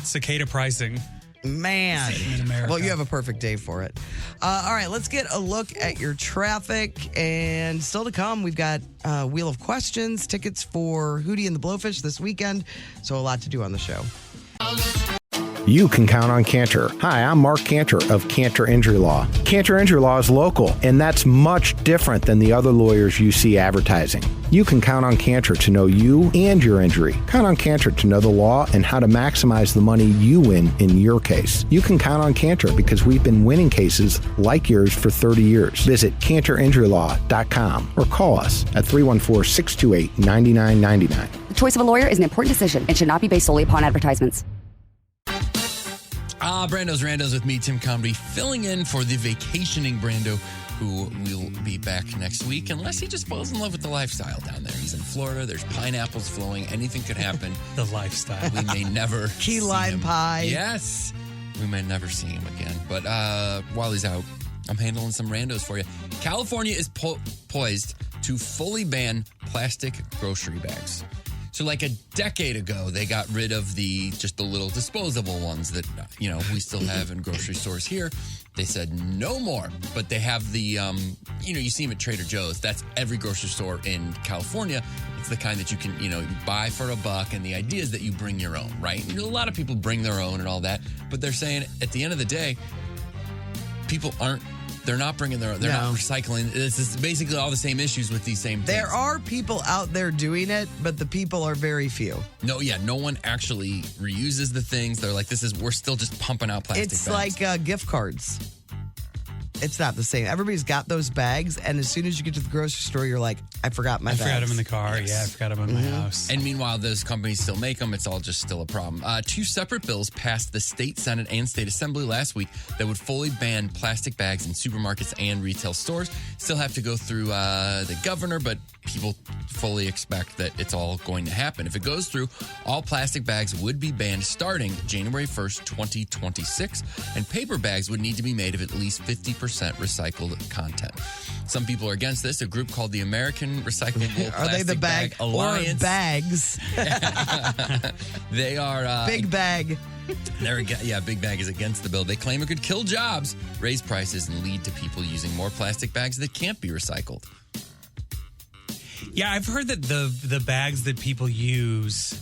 Cicada pricing. Man. In America. Well, you have a perfect day for it. All right, let's get a look at your traffic. And still to come, we've got Wheel of Questions, tickets for Hootie and the Blowfish this weekend. So a lot to do on the show. You can count on Cantor. Hi, I'm Mark Cantor of Cantor Injury Law. Cantor Injury Law is local, and that's much different than the other lawyers you see advertising. You can count on Cantor to know you and your injury. Count on Cantor to know the law and how to maximize the money you win in your case. You can count on Cantor because we've been winning cases like yours for 30 years. Visit CantorInjuryLaw.com or call us at 314-628-9999. The choice of a lawyer is an important decision and should not be based solely upon advertisements. Brando's Randos with me, Tim Comedy, filling in for the vacationing Brando, who will be back next week, unless he just falls in love with the lifestyle down there. He's in Florida. There's pineapples flowing. Anything could happen. The lifestyle. We may never Key see lime him. pie. Yes. We may never see him again. But while he's out, I'm handling some randos for you. California is poised to fully ban plastic grocery bags. So like a decade ago, they got rid of the little disposable ones that, we still have in grocery stores here. They said no more, but they have the, you see them at Trader Joe's. That's every grocery store in California. It's the kind that you can, you buy for $1. And the idea is that you bring your own, right? A lot of people bring their own and all that. But they're saying at the end of the day, they're not bringing their own. They're not recycling. It's basically all the same issues with these same things. There are people out there doing it, but the people are very few. No one actually reuses the things. They're like, we're still just pumping out plastic It's bags. like gift cards. It's not the same. Everybody's got those bags, and as soon as you get to the grocery store, you're like, I forgot my bags. I forgot them in the car. Yes. Yeah, I forgot them in my house. And meanwhile, those companies still make them. It's all just still a problem. 2 separate bills passed the state Senate and state assembly last week that would fully ban plastic bags in supermarkets and retail stores. Still have to go through the governor, but people fully expect that it's all going to happen. If it goes through, all plastic bags would be banned starting January 1st, 2026, and paper bags would need to be made of at least 50% recycled content. Some people are against this. A group called the American Recyclable Are they the Plastic bag Alliance. or bags? They are Big bag. Big Bag is against the bill. They claim it could kill jobs, raise prices, and lead to people using more plastic bags that can't be recycled. Yeah, I've heard that the bags that people use,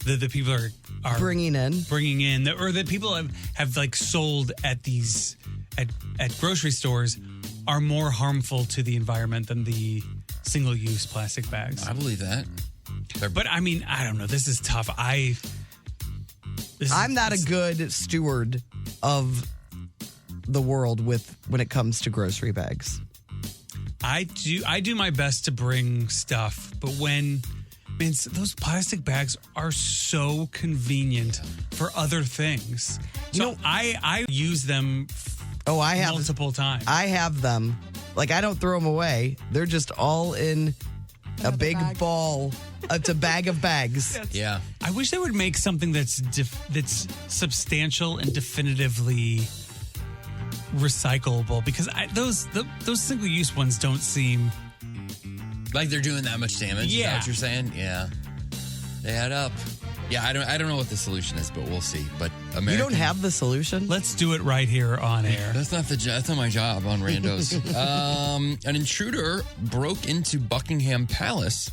the people are bringing in, or that people have like sold at these at grocery stores, are more harmful to the environment than the single-use plastic bags. I believe that. But I mean, I don't know. This is tough. I'm not a good steward of the world when it comes to grocery bags. I do my best to bring stuff, but those plastic bags are so convenient for other things. So I use them I have multiple times. I have them. Like, I don't throw them away. They're just all in a big ball. It's a bag of bags. Yeah. I wish they would make something that's substantial and definitively recyclable, because those single-use ones don't seem like they're doing that much damage. Yeah. Is that what you're saying? Yeah. They add up. Yeah, I don't know what the solution is, but we'll see. But You don't have the solution? Let's do it right here on air. That's not my job on Randos. An intruder broke into Buckingham Palace.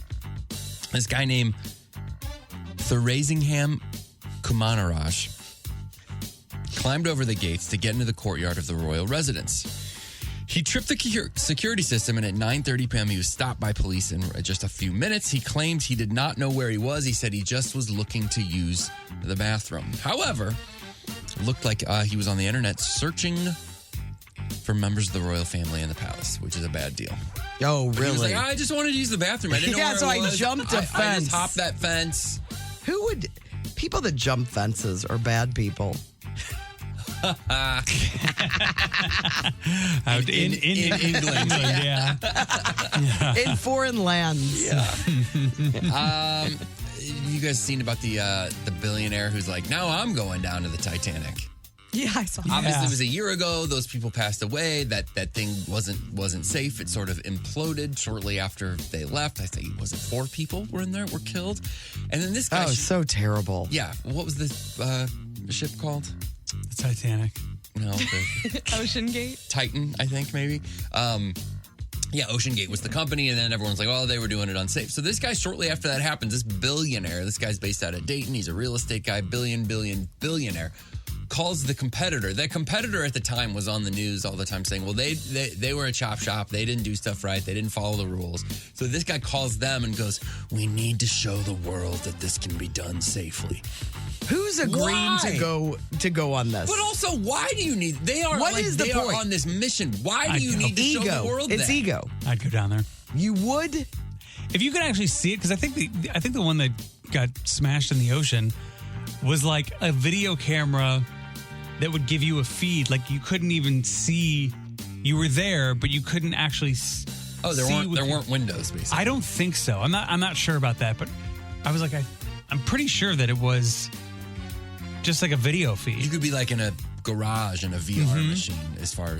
This guy named Thrasingham Kumanaraj climbed over the gates to get into the courtyard of the royal residence. He tripped the security system, and at 9:30 p.m., he was stopped by police in just a few minutes. He claimed he did not know where he was. He said he just was looking to use the bathroom. However, it looked like he was on the internet searching for members of the royal family in the palace, which is a bad deal. Oh, But really? he was like, I just wanted to use the bathroom. I didn't know Yeah, where so it I was. jumped a I fence. just hopped that fence. People that jump fences are bad people. Out in England, yeah. In foreign lands. Yeah. You guys seen about the billionaire who's like, now I'm going down to the Titanic. Yeah, I saw that. Obviously, it was a year ago. Those people passed away. That thing wasn't safe. It sort of imploded shortly after they left. I think, was it 4 people were killed? And then this guy. Oh, so terrible. Yeah. What was this ship called? The Titanic. No. Ocean Gate. Titan, I think, maybe. Yeah, Ocean Gate was the company, and then everyone's like, oh, they were doing it unsafe. So this guy, shortly after that happens, this billionaire, this guy's based out of Dayton. He's a real estate guy, billionaire, calls the competitor. That competitor at the time was on the news all the time saying, well, they were a chop shop. They didn't do stuff right. They didn't follow the rules. So this guy calls them and goes, we need to show the world that this can be done safely. Who's agreeing to go on this? But also, why do you need? They are What is the they point? are on this mission. Why do you need to show the world It's that? ego. I'd go down there. You would? If you could actually see it, because I think the one that got smashed in the ocean was like a video camera that would give you a feed. Like, you couldn't even see you were there, but you couldn't actually. Oh, there weren't windows, basically. I don't think so. I'm not sure about that, but I was like, I'm pretty sure that it was just like a video feed. You could be like in a garage in a VR machine. As far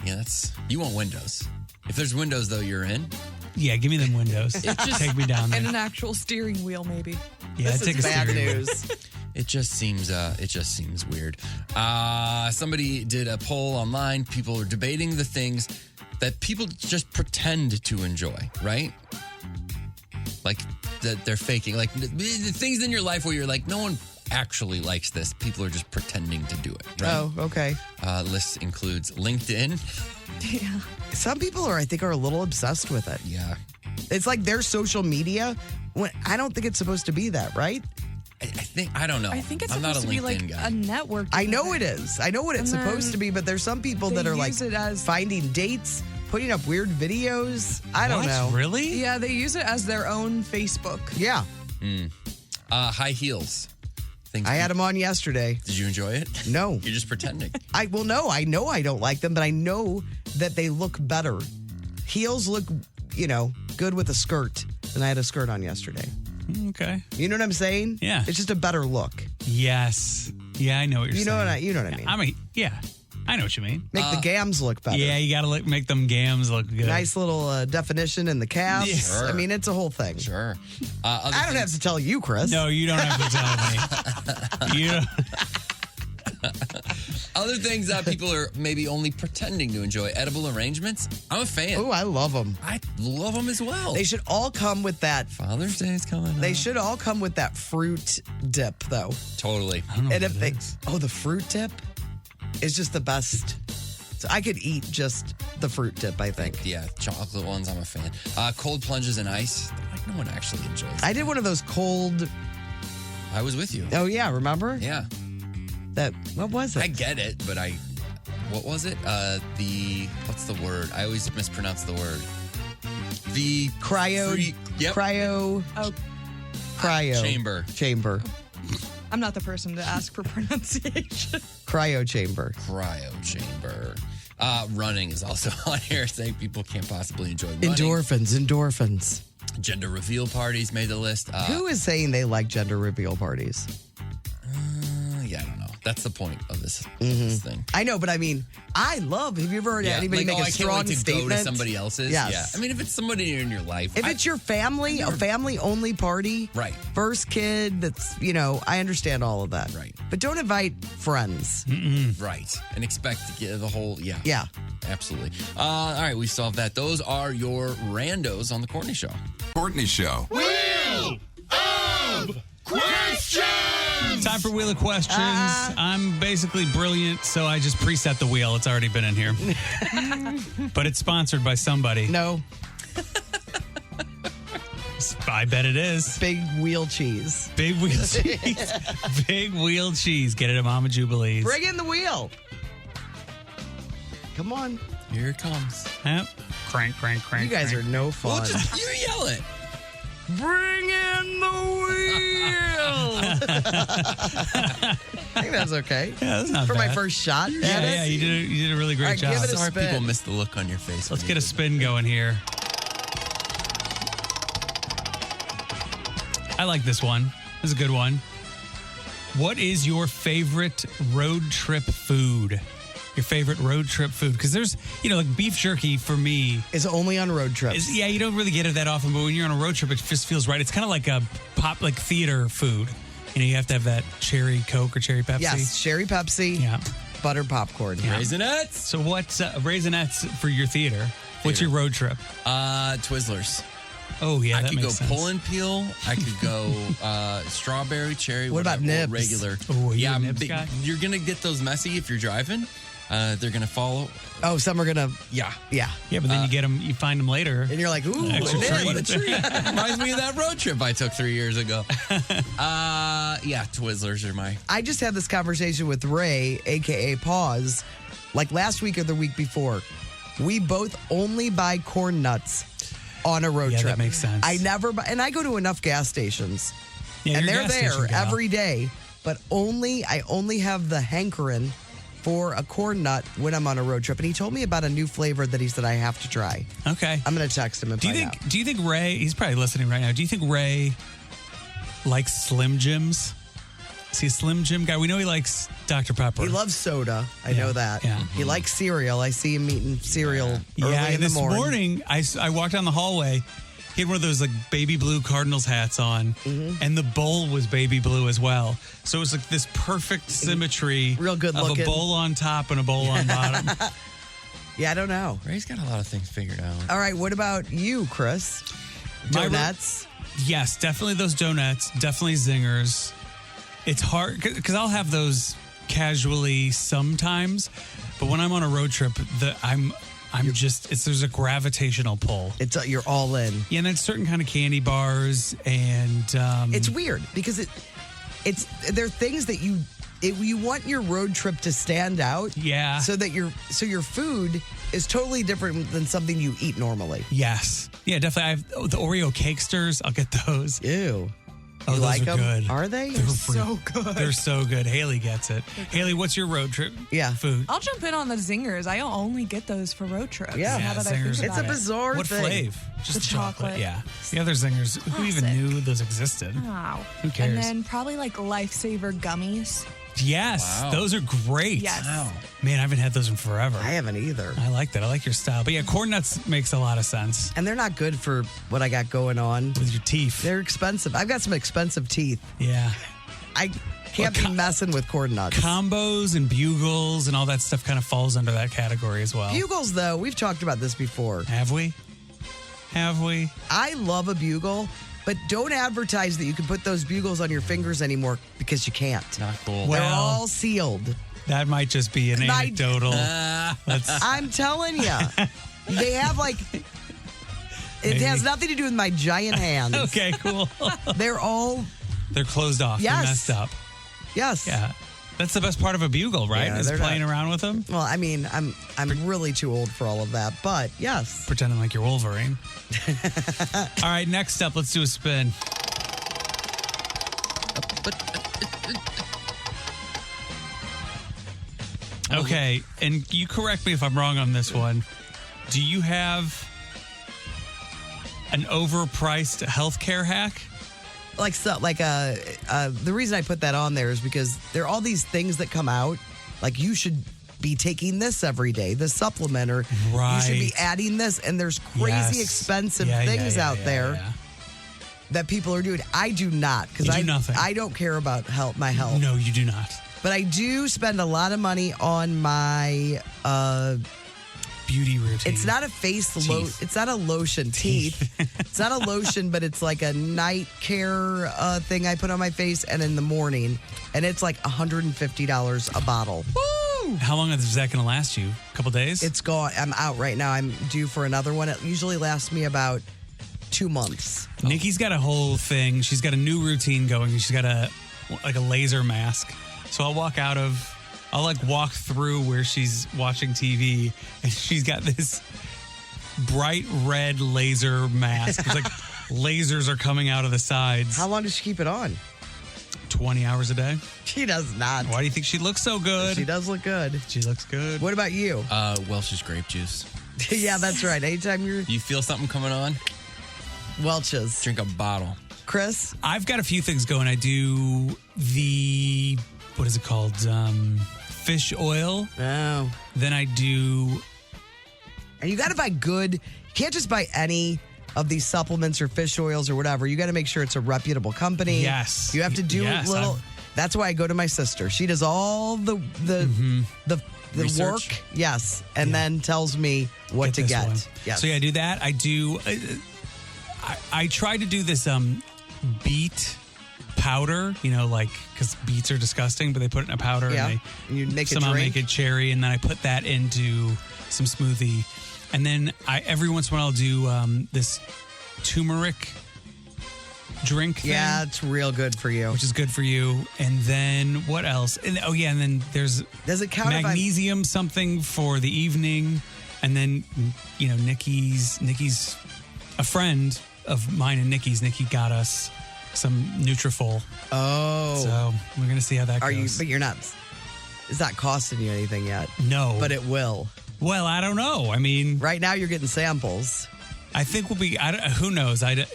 as you want windows. If there's windows though, you're in. Yeah, give me them windows. Take me down there. And an actual steering wheel, maybe. Yeah, this take is a bad steering wheel. news. It just seems weird. Somebody did a poll online. People are debating the things that people just pretend to enjoy, right? Like that they're faking. Like the things in your life where you're like, no one actually likes this. People are just pretending to do it, right? Oh, okay. List includes LinkedIn. Yeah. Some people are a little obsessed with it. Yeah. It's like their social media. I don't think it's supposed to be that, right? I don't know. I think it's I'm not supposed a to be LinkedIn like guy. a network. I know it is. I know what it's supposed to be, but there's some people that are like use it as- finding dates, putting up weird videos. I don't What? know. Really? Yeah, they use it as their own Facebook. Yeah. High heels. Things I had them on yesterday. Did you enjoy it? No. You're just pretending. No, I know I don't like them, but I know that they look better. Heels look, good with a skirt. And I had a skirt on yesterday. Okay. You know what I'm saying? Yeah. It's just a better look. Yes. Yeah, I know what you're saying. You know what I mean. I know what you mean. Make the gams look better. Yeah, you got to make them gams look good. Nice little definition in the calves. Yeah. Sure. I mean, it's a whole thing. Sure. I don't have to tell you, Chris. No, you don't have to tell me. You don't. Other things that people are maybe only pretending to enjoy. Edible arrangements. I'm a fan. Oh, I love them. I love them as well. They should all come with that. Father's Day is coming up. They should all come with that fruit dip, though. Totally. And if they, the fruit dip is just the best. So I could eat just the fruit dip, I think. Yeah, chocolate ones, I'm a fan. Cold plunges in ice. Like, no one actually enjoys that. I did one of those cold. I was with you. Oh, yeah, remember? Yeah. What was it? I get it, but what was it? What's the word? I always mispronounce the word. The cryo. Yep. Cryo. Oh, Cryo. Chamber. I'm not the person to ask for pronunciation. Cryo chamber. Running is also on here, saying people can't possibly enjoy running. Endorphins. Gender reveal parties made the list. Who is saying they like gender reveal parties? Yeah, I don't know. That's the point of this thing. I know, but I mean, I love. Have you ever heard anybody make a strong statement? statement? Go to somebody else's. Yes. Yeah. I mean, if it's somebody in your life, If it's your family, a family-only party, right? First kid, that's I understand all of that, right? But don't invite friends, right? And expect to get the whole, yeah, absolutely. All right, we solved that. Those are your randos on the Courtney Show. Courtney Show. Wheel of Questions! Time for Wheel of Questions. I'm basically brilliant, so I just preset the wheel. It's already been in here. But it's sponsored by somebody. No. I bet it is. Big wheel cheese. Big wheel cheese. Big wheel cheese. Get it at Mama Jubilee's. Bring in the wheel. Come on. Here it comes. Yep. Crank, crank, crank. You guys crank. are no fun. Well, just you yell it. Bring in the wheel. I think that's okay. Yeah, that's not for bad. my first shot. Yeah, you did a really great All right, job. give it a Sorry, spin. people missed the look on your face. Let's get a spin going here. I like this one. This is a good one. What is your favorite road trip food? Your favorite road trip food? Because there's, like beef jerky for me. It's only on road trips. Yeah, you don't really get it that often, but when you're on a road trip, it just feels right. It's kind of like a theater food. You have to have that cherry Coke or cherry Pepsi. Yes, cherry Pepsi. Yeah. Butter popcorn. Yeah. Raisinets. So what's Raisinets for your theater? What's your road trip? Twizzlers. Oh, yeah, I that could makes go sense. pull and peel. I could go strawberry, cherry. What about whatever, Nibs? Regular. Oh, are you yeah, a Nibs guy? You're gonna get those messy if you're driving. They're gonna follow. Oh, some are gonna. Yeah. Yeah. Yeah, but then you get them, you find them later. And you're like, ooh, Extra Nibs. treat. What a treat. Reminds me of that road trip I took 3 years ago. Yeah, Twizzlers are my. I just had this conversation with Ray, aka Pause, like last week or the week before. We both only buy corn nuts on a road Yeah, trip. that makes sense. I never buy, and I go to enough gas stations, Yeah, and you're a they're gas there station gal. every day. But I only have the hankering for a corn nut when I'm on a road trip. And he told me about a new flavor that he said I have to try. Okay. I'm going to text him and Do you find think? out. Do you think Ray? He's probably listening right now. Do you think Ray likes Slim Jims? Is he a Slim Jim guy? We know he likes Dr. Pepper. He loves soda. I know that. Yeah. He likes cereal. I see him eating cereal early in the this morning. I walked down the hallway. He had one of those like baby blue Cardinals hats on, and the bowl was baby blue as well. So it was like this perfect symmetry, real good of looking. a bowl on top and a bowl on bottom. Yeah, I don't know. Ray's got a lot of things figured out. All right, what about you, Chris? My Donuts? Yes, definitely those donuts. Definitely zingers. It's hard because I'll have those casually sometimes, but when I'm on a road trip, there's a gravitational pull. You're all in. Yeah, and then certain kind of candy bars and It's weird because they're things that you want your road trip to stand out. Yeah. So that your food is totally different than something you eat normally. Yes. Yeah, definitely. I have the Oreo Cakesters. I'll get those. Ew. Oh, You those like are 'em? good. Are they? They're so good. They're so good. Haley gets it. Haley, what's your road trip food? I'll jump in on the zingers. I only get those for road trips. Yeah. Now that I zingers think are about good. bizarre What thing. flav? Just The chocolate. Yeah. The other zingers, who even knew those existed? Wow. Who cares? And then probably like Lifesaver gummies. Yes, Wow. those are great. Yes. Wow. Man, I haven't had those in forever. I haven't either. I like that. I like your style. But yeah, corn nuts makes a lot of sense. And they're not good for what I got going on. With your teeth. They're expensive. I've got some expensive teeth. Yeah. I can't be messing with corn nuts. Combos and bugles and all that stuff kind of falls under that category as well. Bugles, though, we've talked about this before. Have we? Have we? I love a bugle, but don't advertise that you can put those bugles on your fingers anymore because you can't. Not cool. They're Well- all sealed. That might just be an anecdotal. I'm telling you. They have like... It has nothing to do with my giant hands. Okay, cool. They're closed off. Yes. They're messed up. Yes. Yeah. That's the best part of a bugle, right? Yeah, Is they're playing not- around with them. Well, I mean, I'm really too old for all of that, but yes. Pretending like you're Wolverine. All right, next up, let's do a spin. Okay, and you correct me if I'm wrong on this one. Do you have an overpriced healthcare hack? The reason I put that on there is because there are all these things that come out. Like you should be taking this every day, the supplement, or you should be Right. adding this. And there's crazy Yes. expensive Yeah, things yeah, out yeah, there yeah. that people are doing. I do not because You do nothing. I don't care about my health. No, you do not. But I do spend a lot of money on my beauty routine. It's not a face lotion. It's not a lotion. Teeth. It's not a lotion, but it's like a night care thing I put on my face and in the morning. And it's like $150 a bottle. Woo! How long is that going to last you? A couple days? It's gone. I'm out right now. I'm due for another one. It usually lasts me about 2 months. Nikki's got a whole thing. She's got a new routine going. She's got a laser mask. So I'll walk through where she's watching TV, and she's got this bright red laser mask. It's like lasers are coming out of the sides. How long does she keep it on? 20 hours a day. She does not. Why do you think she looks so good? She does look good. She looks good. What about you? Welch's grape juice. Yeah, that's right. Anytime You feel something coming on? Welch's. Drink a bottle. Chris? I've got a few things going. I do what is it called? Fish oil. Oh. Then I do. And you got to buy good. You can't just buy any of these supplements or fish oils or whatever. You got to make sure it's a reputable company. Yes. You have to do Yes, little. That's why I go to my sister. She does all the Research. work. Yes. And then tells me what to this get. one. Yes. So yeah, I do that. I do. I try to do this beet powder. Because beets are disgusting, but they put it in a powder Yeah. and And you make a somehow drink. make it cherry, and then I put that into some smoothie, and then every once in a while I'll do this turmeric drink thing. Yeah, it's real good for you. Which is good for you. And then what else? And then there's Does it count if I'm- magnesium something for the evening. And then Nikki's a friend of mine and Nikki's. Nikki got us some Nutrafol. Oh. So we're gonna see how that Are goes. you? But you're not. It's not costing you anything yet. No. But it will. Well, I don't know. I mean, right now you're getting samples. I think we'll be. Who knows? I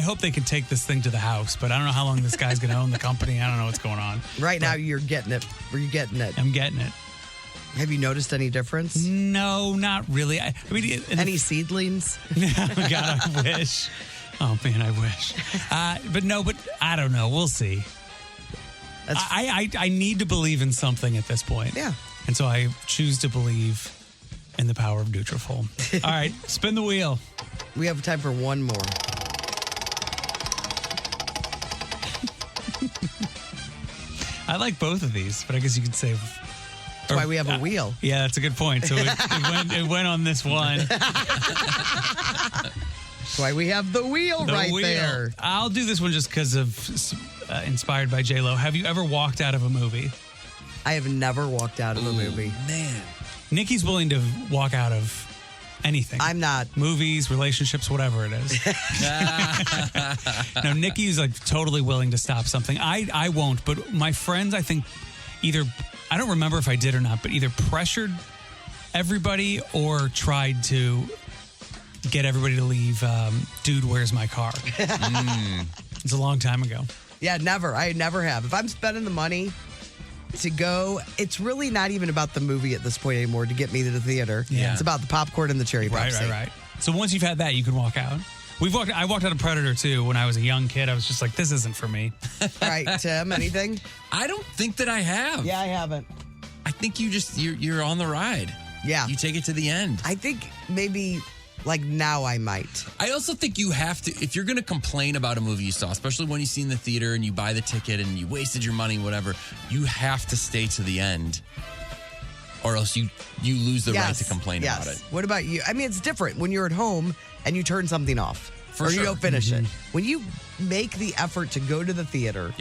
hope they can take this thing to the house, but I don't know how long this guy's going to own the company. I don't know what's going on. Right now you're getting it. Were you getting it? I'm getting it. Have you noticed any difference? No, not really. I mean, any seedlings? God, I wish. Oh man, I wish. But I don't know. We'll see. I need to believe in something at this point. Yeah. And so I choose to believe in the power of Nutrafol. All right, spin the wheel. We have time for one more. I like both of these, but I guess you could say. That's why we have a wheel. Yeah, that's a good point. So it went on this one. That's why we have the wheel there. I'll do this one just because of inspired by J-Lo. Have you ever walked out of a movie? I have never walked out of a movie. Man. Nikki's willing to walk out of anything. I'm not. Movies, relationships, whatever it is. No, Nikki's like totally willing to stop something. I won't, but my friends, I think either, I don't remember if I did or not, but either pressured everybody or tried to get everybody to leave Dude, Where's My Car? It's a long time ago. Yeah, never. I never have. If I'm spending the money to go, it's really not even about the movie at this point anymore to get me to the theater. Yeah. It's about the popcorn and the cherry Pepsi. Right. So once you've had that, you can walk out. I walked out of Predator too when I was a young kid. I was just like, this isn't for me. All right, Tim, anything? I don't think that I have. Yeah, I haven't. I think you're on the ride. Yeah. You take it to the end. I think maybe like now I might. I also think you have to, if you're going to complain about a movie you saw, especially when you see in the theater and you buy the ticket and you wasted your money, whatever, you have to stay to the end or else you lose the right to complain about it. What about you? I mean, it's different when you're at home and you turn something off For or sure. you don't finish it. When you make the effort to go to the theater,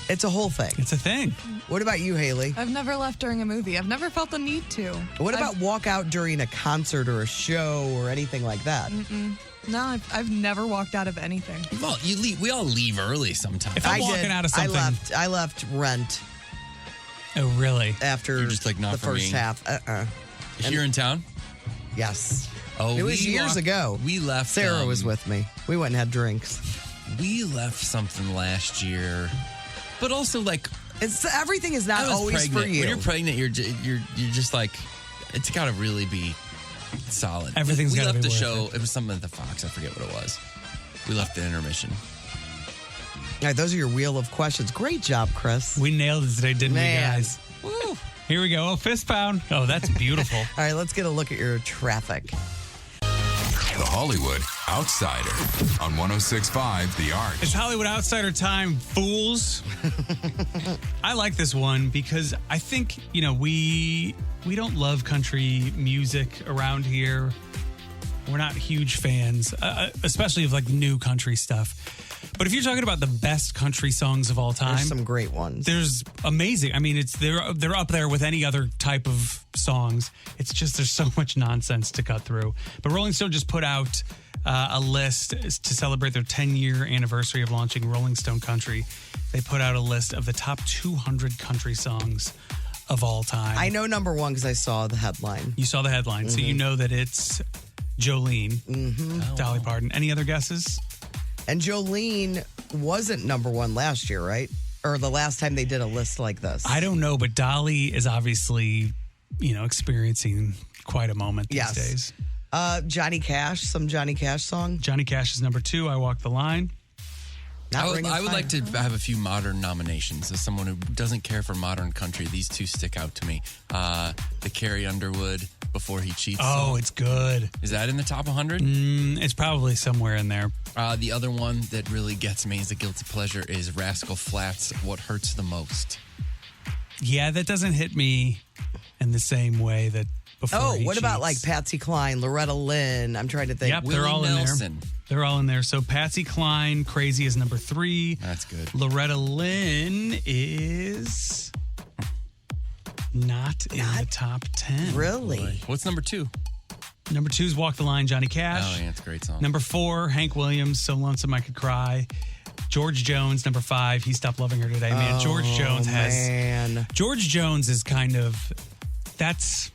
it's a whole thing. It's a thing. What about you, Haley? I've never left during a movie. I've never felt the need to. What about walk out during a concert or a show or anything like that? No, I've never walked out of anything. Well, you leave. We all leave early sometimes. If I'm walking out of something, I left Rent. Oh, really? After You're just like, not the for first me. half. Here in town? Yes. Oh, it was years ago. We left. Sarah was with me. We went and had drinks. We left something last year, but also like everything is not always pregnant. for you. When you're pregnant, you're just like, it's got to really be solid. Everything's we gotta left be the worth show. It was something at the Fox. I forget what it was. We left the intermission. All right, those are your wheel of questions. Great job, Chris. We nailed it today, didn't we, Man. guys? Woo. Here we go. Oh, fist pound. Oh, that's beautiful. All right, let's get a look at your traffic. The Hollywood Outsider on 106.5 The Arch. It's Hollywood Outsider time, fools. I like this one because I think, we don't love country music around here. We're not huge fans, especially of like new country stuff. But if you're talking about the best country songs of all time, There's some great ones. There's amazing. I mean, they're up there with any other type of songs. It's just there's so much nonsense to cut through. But Rolling Stone just put out a list to celebrate their 10-year anniversary of launching Rolling Stone Country. They put out a list of the top 200 country songs of all time. I know number one because I saw the headline. You saw the headline, so you know that it's Jolene, Dolly Parton. Any other guesses? And Jolene wasn't number one last year, right? Or the last time they did a list like this. I don't know, but Dolly is obviously, experiencing quite a moment these days. Johnny Cash, some Johnny Cash song. Johnny Cash is number 2. I Walk the Line. I would like to have a few modern nominations. As someone who doesn't care for modern country, these two stick out to me. The Carrie Underwood, Before He Cheats. Oh, song. it's good. Is that in the top 100? It's probably somewhere in there. The other one that really gets me as a guilty pleasure is Rascal Flatts, What Hurts the Most. Yeah, that doesn't hit me in the same way that Before He what about Cheats. like Patsy Cline, Loretta Lynn? I'm trying to think. Yep, they're all in there. They're all in there. So Patsy Cline, Crazy is number 3. That's good. Loretta Lynn is not in the top 10. Really? What's number 2? Number 2 is Walk the Line, Johnny Cash. Oh, yeah, it's a great song. Number 4, Hank Williams, So Lonesome I Could Cry. George Jones, number 5. He stopped loving her today, man. George Jones George Jones is kind of, that's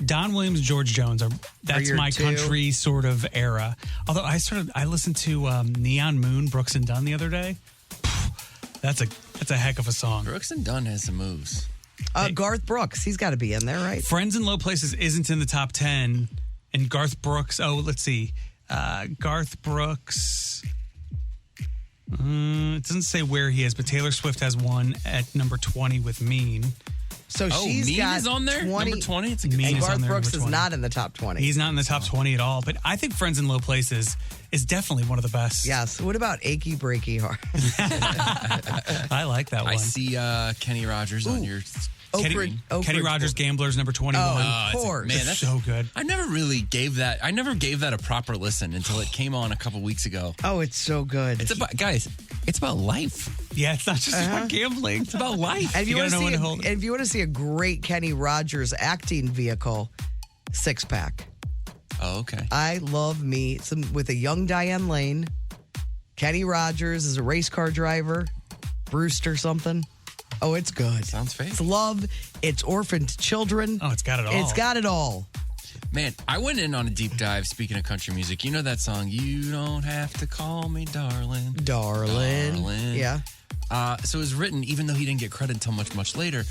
Don Williams, George Jones that's my 2? country sort of era. Although I listened to Neon Moon, Brooks and Dunn the other day. That's a heck of a song. Brooks and Dunn has some moves. Garth Brooks, he's got to be in there, right? Friends in Low Places isn't in the top 10. And Garth Brooks, let's see. Garth Brooks, it doesn't say where he is, but Taylor Swift has one at number 20 with Mean. So she's Mean got is on there? 20. Number 20? It's a Mean And is on Garth there, Brooks number is 20. not in the top 20. He's not in the top 20 at all, but I think Friends in Low Places is definitely one of the best. Yes. What about Achy Breaky Heart? I like that one. I see Kenny Rogers on your Kenny Rogers Gamblers, number 21. Oh, of course. Man, that's so good. I never gave that a proper listen until it came on a couple weeks ago. Oh, it's so good. It's about life. Yeah, it's not just about gambling. It's about life. And if you, gotta know when to want hold to see, if you want to see a great Kenny Rogers acting vehicle, Six Pack. Oh, okay. I love me some with a young Diane Lane. Kenny Rogers is a race car driver. Brewster something. Oh, it's good. Sounds fake. It's love. It's orphaned children. Oh, it's got it all. It's got it all. Man, I went in on a deep dive, speaking of country music. You know that song, You Don't Have to Call Me Darling. Darling. Yeah. So it was written, even though he didn't get credit until much later,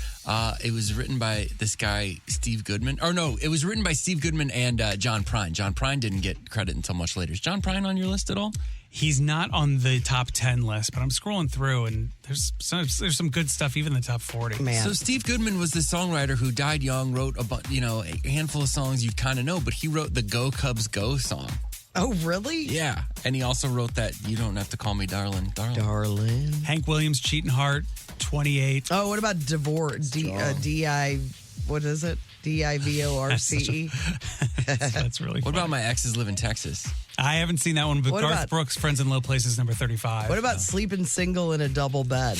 it was written by this guy, Steve Goodman. Or no, it was written by Steve Goodman and John Prine. John Prine didn't get credit until much later. Is John Prine on your list at all? He's not on the top 10 list, but I'm scrolling through and there's some good stuff, even in the top 40. Man. So Steve Goodman was the songwriter who died young, wrote a handful of songs you kind of know, but he wrote the Go Cubs Go song. Oh, really? Yeah. And he also wrote that You Don't Have to Call Me Darling. Darling. Hank Williams, Cheatin' Heart, 28. Oh, what about divorce? What is it? DIVORCE? That's really What funny. about My Exes Live in Texas? I haven't seen that one, but What Garth about- Brooks, Friends in Low Places, number 35. What about sleeping single in a double bed?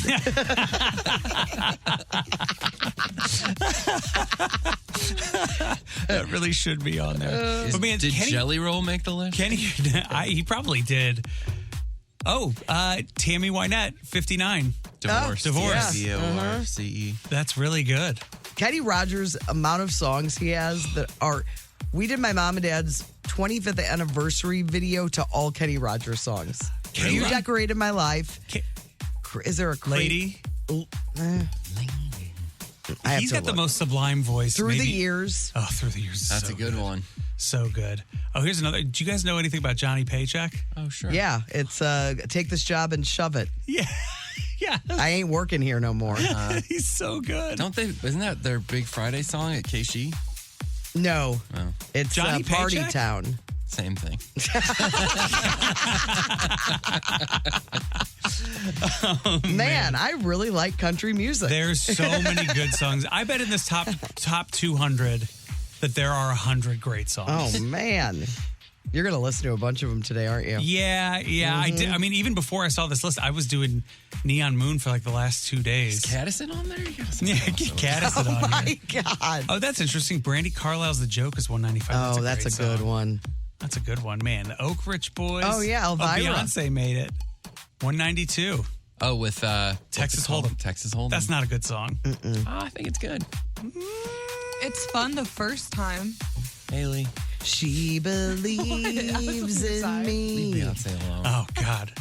That really should be on there. But man, Did Kenny, Jelly Roll make the list? Kenny, he probably did. Oh, Tammy Wynette, 59. Divorce. Divorce. D-O-R-C-E. That's really good. Kenny Rogers' amount of songs he has that are. We did my mom and dad's 25th anniversary video to all Kenny Rogers songs. Really? You Decorated My Life. Is there a Lady? I have He's to got the look. most sublime voice. Through the maybe. Years. Oh, Through the Years. is That's so a good one. So good. Oh, here's another. Do you guys know anything about Johnny Paycheck? Oh, sure. Yeah, it's take this job and shove it. Yeah. Yeah. I ain't working here no more. He's so good. Isn't that their Big Friday song at KC? No. Oh. It's Johnny Party Paycheck? Town. Same thing. Man, I really like country music. There's so many good songs. I bet in this top 200 that there are 100 great songs. Oh, man. You're going to listen to a bunch of them today, aren't you? Yeah, I did. I mean, even before I saw this list, I was doing Neon Moon for like the last 2 days. Is Caddison on there? Yeah, get Caddison on My here. God. Oh, that's interesting. Brandy Carlisle's The Joke is 195. Oh, that's a good one. That's a good one, man. The Oak Ridge Boys. Oh, yeah, Elvira. Beyonce made it. 192. Oh, with Texas Hold'em. Texas Hold'em. That's not a good song. Oh, I think it's good. It's fun the first time. Haley. She believes in Leave me. Beyonce alone. Oh God,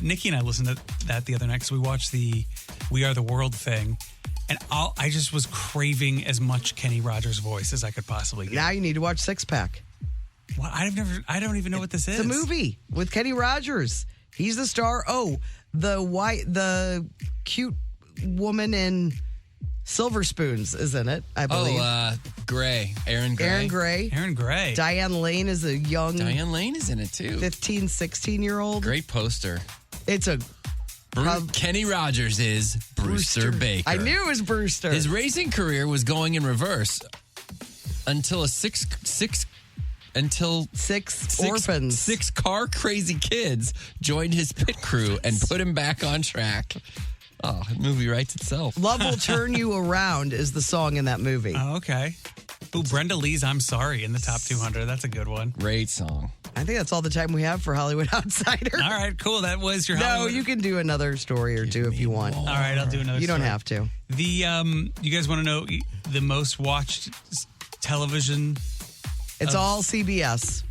Nikki and I listened to that the other night because we watched the We Are the World thing, and I just was craving as much Kenny Rogers voice as I could possibly get. Now you need to watch Six Pack. Well, I don't even know what this is. It's a movie with Kenny Rogers. He's the star. Oh, the cute woman in Silver Spoons is in it, I believe. Gray. Aaron Gray. Aaron Gray. Diane Lane is a young... Diane Lane is in it, too. 15, 16-year-old. Great poster. It's a... Kenny Rogers is Brewster Baker. I knew it was Brewster. His racing career was going in reverse until six orphans. 6 car crazy kids joined his pit crew and put him back on track. Oh, the movie writes itself. Love Will Turn You Around is the song in that movie. Oh, okay. Ooh, Brenda Lee's I'm Sorry in the top 200. That's a good one. Great song. I think that's all the time we have for Hollywood Outsider. All right, cool. That was your No, Hollywood. you can do another story or two if you want. All right, I'll do another You don't story. have to. You guys want to know the most watched television? It's all CBS,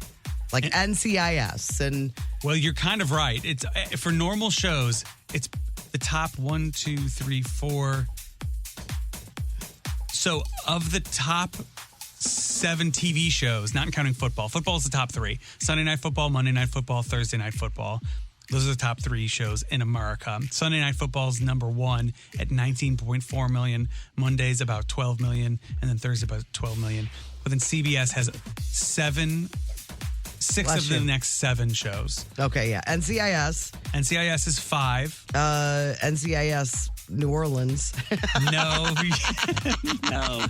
like NCIS. And well, you're kind of right. It's for normal shows, it's the top 1, 2, 3, 4. So of the top 7 TV shows, not counting football. Football is the top 3. Sunday Night Football, Monday Night Football, Thursday Night Football. Those are the top 3 shows in America. Sunday Night Football is number 1 at 19.4 million. Monday's about 12 million. And then Thursday about 12 million. But then CBS has 6 Bless of the you. next 7 shows. Okay, yeah. NCIS. NCIS is 5. NCIS New Orleans. No. No.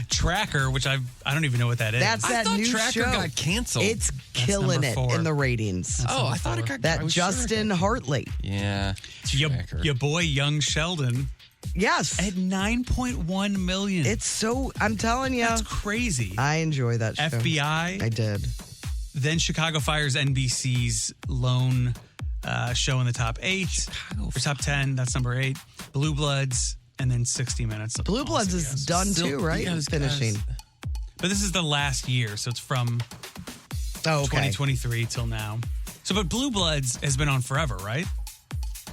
Tracker, which I don't even know what that is. That's that new Tracker show. got canceled. It's That's killing number it 4. in the ratings. Oh, I thought it got That Justin Hartley. Yeah. Your boy Young Sheldon. Yes. At 9.1 million. It's so, I'm telling you. That's crazy. I enjoy that show. FBI. I did. Then Chicago Fire's NBC's lone show in the top 8. Or top 10. That's number 8. Blue Bloods. And then 60 Minutes. Blue Bloods is done too, right? yeah, It's finishing. But this is the last year. So it's from 2023 till now. So, but Blue Bloods has been on forever, right?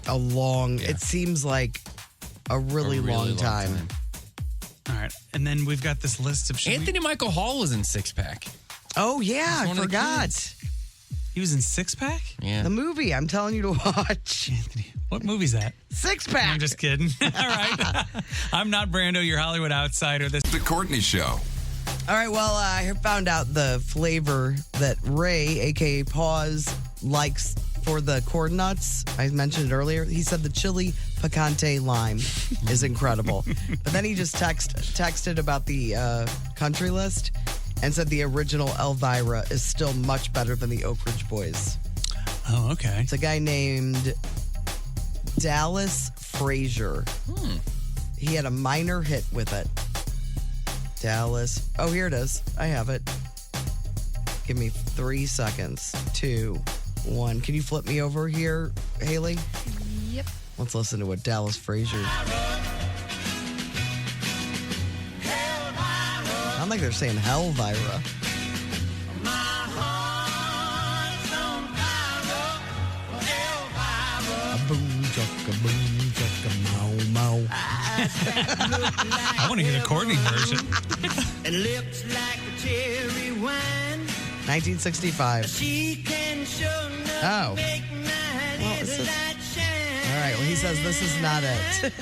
It seems like a really long time. All right. And then we've got this list of Anthony Michael Hall was in Six Pack. Oh, yeah. He's I one of the forgot. kids. He was in Six Pack? Yeah. The movie I'm telling you to watch. Anthony, what movie's that? Six Pack. I'm just kidding. All right. I'm not Brando, your Hollywood outsider. The Courtney Show. All right, well, I found out the flavor that Ray, a.k.a. Paws, likes for the corn nuts. I mentioned it earlier. He said the chili picante lime is incredible. But then he just texted about the country list and said the original Elvira is still much better than the Oak Ridge Boys. Oh, okay. It's a guy named Dallas Frazier. He had a minor hit with it. Dallas. Oh, here it is. I have it. Give me 3 seconds. 2, 1. Can you flip me over here, Haley? Yep. Let's listen to what Dallas Frazier. Sound like they're saying Helvira. Boom, chugga, boom, chugga, mow, mow. I want to hear the Courtney version. And lips like a cherry wine. 1965. She can show Oh. make my Well, this is- light shine. All right. Well, he says this is not it.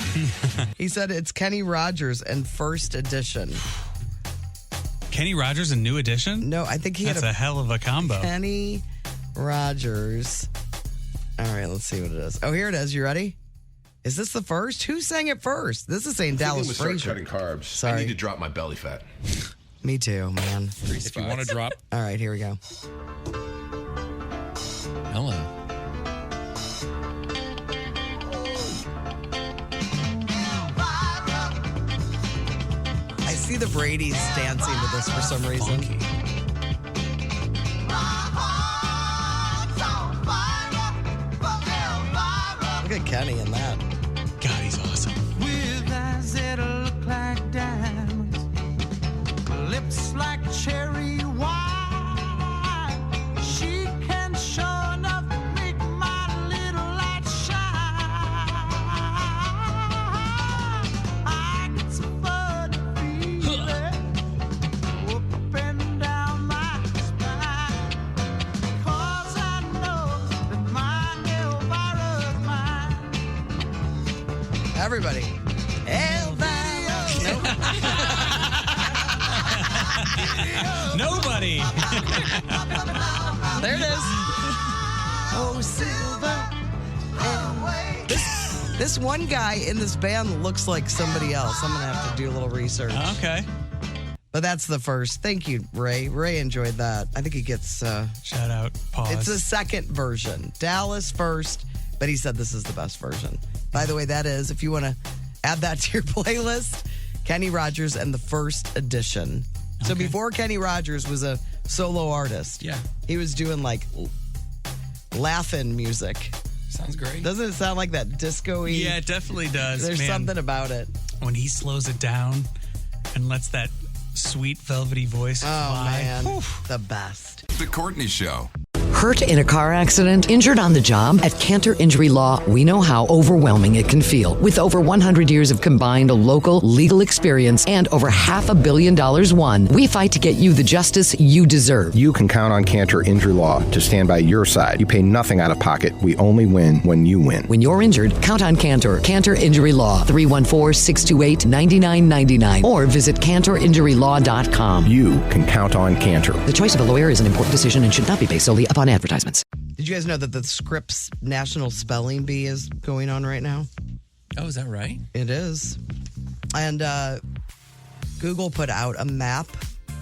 He said it's Kenny Rogers and First Edition. Kenny Rogers, a new edition? No, I think he That's had a hell of a combo. Kenny Rogers. All right, let's see what it is. Oh, here it is. You ready? Is this the first? Who sang it first? This is saying Dallas we start Frazier. cutting carbs. Sorry. I need to drop my belly fat. Me too, man. If you want to drop. All right, here we go. Hello. I see the Brady's dancing to this for some reason. Look at Kenny in that. God, he's awesome. With eyes that look like diamonds. Lips like cherry wine. She can sure enough make my little light shine. I get some funny feeling up and down my spine. 'Cause I know that my Elvira's mine. Everybody. Elvira. Nobody. There it is. Oh, Silver. This one guy in this band looks like somebody else. I'm going to have to do a little research. Okay. But that's the first. Thank you, Ray. Ray enjoyed that. I think he gets... Shout out, Pause. It's the second version. Dallas first, but he said this is the best version. By the way, that is, if you want to add that to your playlist, Kenny Rogers and the First Edition. So before Kenny Rogers was a solo artist, he was doing like laughing music. Sounds great. Doesn't it sound like that disco-y? Yeah, it definitely does. There's man. something about it. When he slows it down and lets that sweet velvety voice fly. Man, the best. The Courtney Show. Hurt in a car accident? Injured on the job? At Cantor Injury Law, we know how overwhelming it can feel. With over 100 years of combined local legal experience and over $500 million won, we fight to get you the justice you deserve. You can count on Cantor Injury Law to stand by your side. You pay nothing out of pocket. We only win when you win. When you're injured, count on Cantor. Cantor Injury Law, 314-628-9999, or visit CantorInjuryLaw.com. You can count on Cantor. The choice of a lawyer is an important decision and should not be based solely upon advertisements. Did you guys know that the Scripps National Spelling Bee is going on right now? Oh, is that right? It is. And Google put out a map.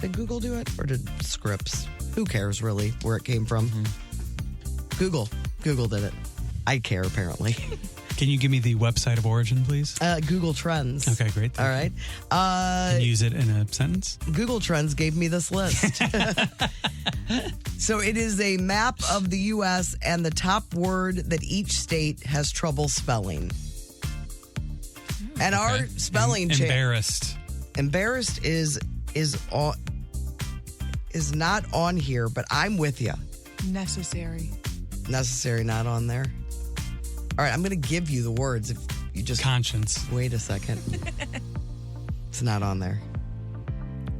Did Google do it or did Scripps? Who cares really where it came from? Google did it. I care apparently. Can you give me the website of origin, please? Google Trends. Okay, great. All right. Can you use it in a sentence? Google Trends gave me this list. So it is a map of the U.S. and the top word that each state has trouble spelling. And our spelling Embarrassed. Embarrassed is not on here, but I'm with you. Necessary. Necessary, not on there. All right, I'm going to give you the words if you just... Conscience. Wait a second. It's not on there.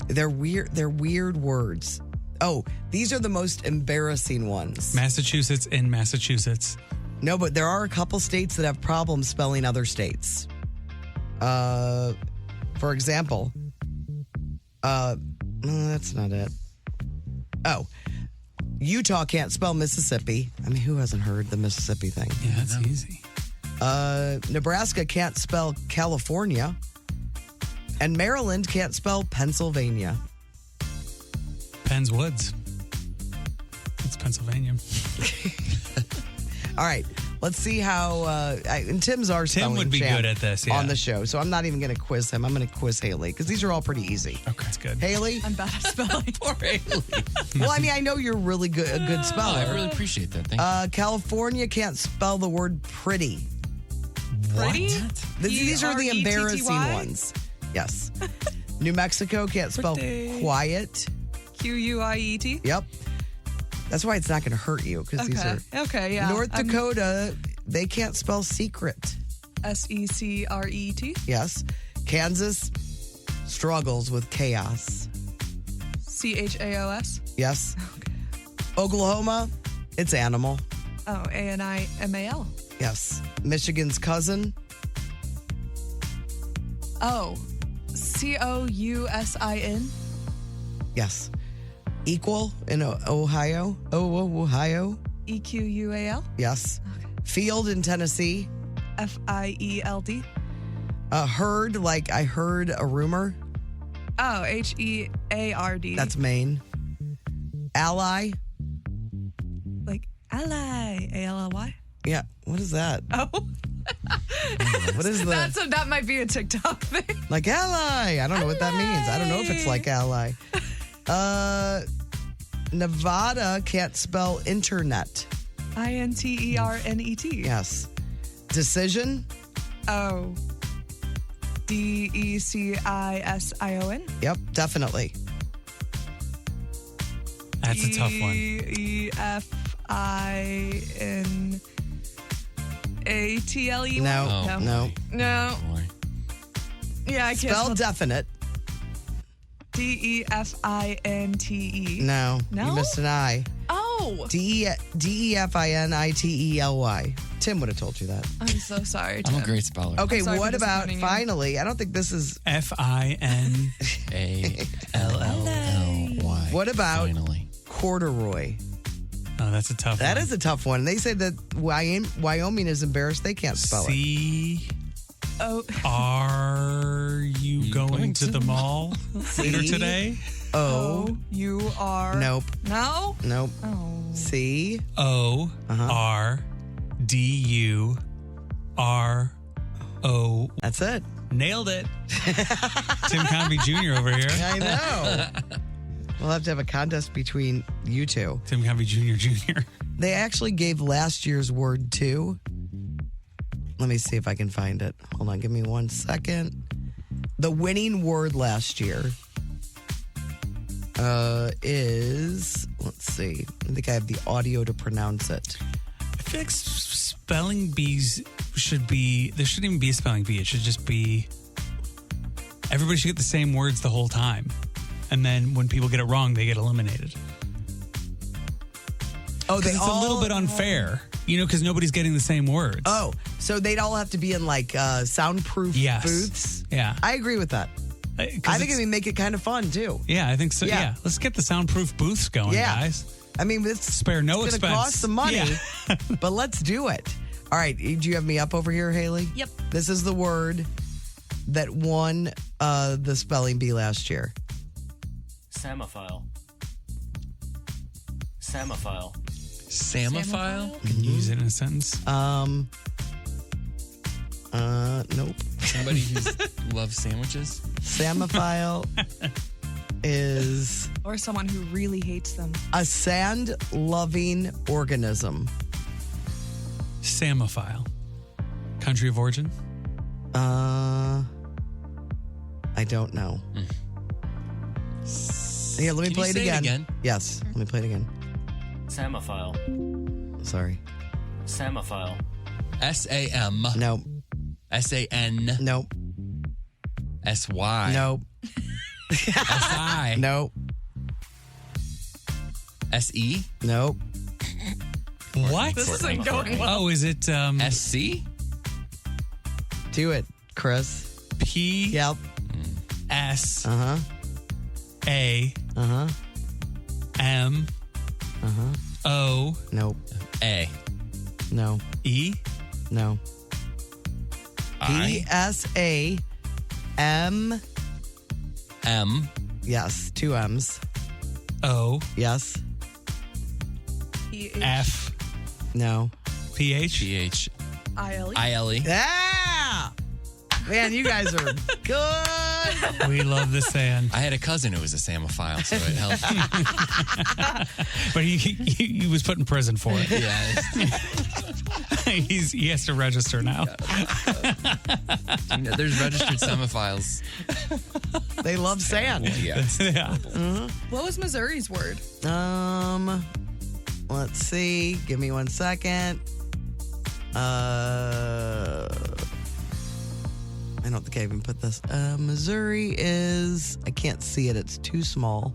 They're weird words. Oh, these are the most embarrassing ones. Massachusetts in Massachusetts. No, but there are a couple states that have problems spelling other states. For example, that's not it. Oh, Utah can't spell Mississippi. I mean, who hasn't heard the Mississippi thing? Yeah, that's easy. Nebraska can't spell California. And Maryland can't spell Pennsylvania. Penn's Woods. It's Pennsylvania. All right. Let's see how... and Tim's our Tim spelling would be champ good at this, yeah. on the show. So I'm not even going to quiz him. I'm going to quiz Haley because these are all pretty easy. Okay, that's good. Haley? I'm bad at spelling. Poor Haley. Well, I mean, I know you're really a good speller. I really appreciate that. Thank you. California can't spell the word pretty. Pretty? These are the embarrassing Pretty? ones. Yes. New Mexico can't spell quiet. Quiet? Yep. That's why it's not going to hurt you because these are... Okay, yeah. North Dakota, they can't spell secret. Secret? Yes. Kansas struggles with chaos. Chaos? Yes. Oklahoma, it's animal. Oh, ANIMAL. Yes. Michigan's cousin. Oh, COUSIN. Yes. Equal in Ohio. Ohio. EQUAL. Yes. Field in Tennessee. FIELD. Heard, like I heard a rumor. Oh, HEARD. That's Maine. Ally. Like ally. ALLY. Yeah. What is that? Oh. What is that? That might be a TikTok thing. Like ally. I don't know what that means. I don't know if it's like ally. Nevada can't spell internet. INTERNET. Yes. Decision. Oh. DECISION. Yep, definitely. That's a tough one. DEFINATLE. No. Yeah, I can't spell definite. DEFINTE. No. No? You missed an I. Oh. DEFINITELY. Tim would have told you that. I'm so sorry, Tim. I'm a great speller. Okay, what about finally? I don't think this is FINALLY. What about corduroy? Oh, that's a tough one. That is a tough one. They say that Wyoming is embarrassed. They can't spell it. Are you going to the mall later today? You are. Nope. No? Nope. Oh. C. ORDURO. That's it. Nailed it. Tim Convey Jr. over here. I know. We'll have to have a contest between you two. Tim Convey Jr. They actually gave last year's word too. Let me see if I can find it. Hold on, give me 1 second. The winning word last year is, let's see. I think I have the audio to pronounce it. I feel like spelling bees should be, there shouldn't even be a spelling bee. It should just be, everybody should get the same words the whole time. And then when people get it wrong, they get eliminated. Oh, it's a little bit unfair, because nobody's getting the same words. Oh, so they'd all have to be in like soundproof booths? Yeah. I agree with that. I think it would make it kind of fun too. Yeah, I think so. Yeah. Let's get the soundproof booths going, guys. I mean, it's spare no it's expense. It's going to cost some money, but let's do it. All right. Do you have me up over here, Haley? Yep. This is the word that won the spelling bee last year. Samophile. Samophile. Samophile? Can you use it in a sentence? Nope. Somebody who loves sandwiches? Samophile is... Or someone who really hates them. A sand-loving organism. Samophile. Country of origin? I don't know. Here, let me play it again. Yes, let me play it again. Samophile. Sorry. Samophile. S-A-M. Nope. S-A-N. Nope. S-Y. Nope. S-I. Nope. S-E. Nope. What? This isn't going well. Oh, is it S-C? Do it, Chris. P. Yep. S. Uh-huh. A. Uh-huh. M. Uh-huh. O. Nope. A. No. E. No. P-S-A-M. M. Yes, 2 M's. O. Yes. F. No. P-H. P-H. I-L-E. I-L-E. Yeah! Man, you guys are good. We love the sand. I had a cousin who was a Samophile, so it helped. But he was put in prison for it. Yeah. He has to register now. There's registered Samophiles. They love sand. Yeah. Yeah. What was Missouri's word? Let's see. Give me 1 second. I don't think I even put this. Missouri is, I can't see it. It's too small.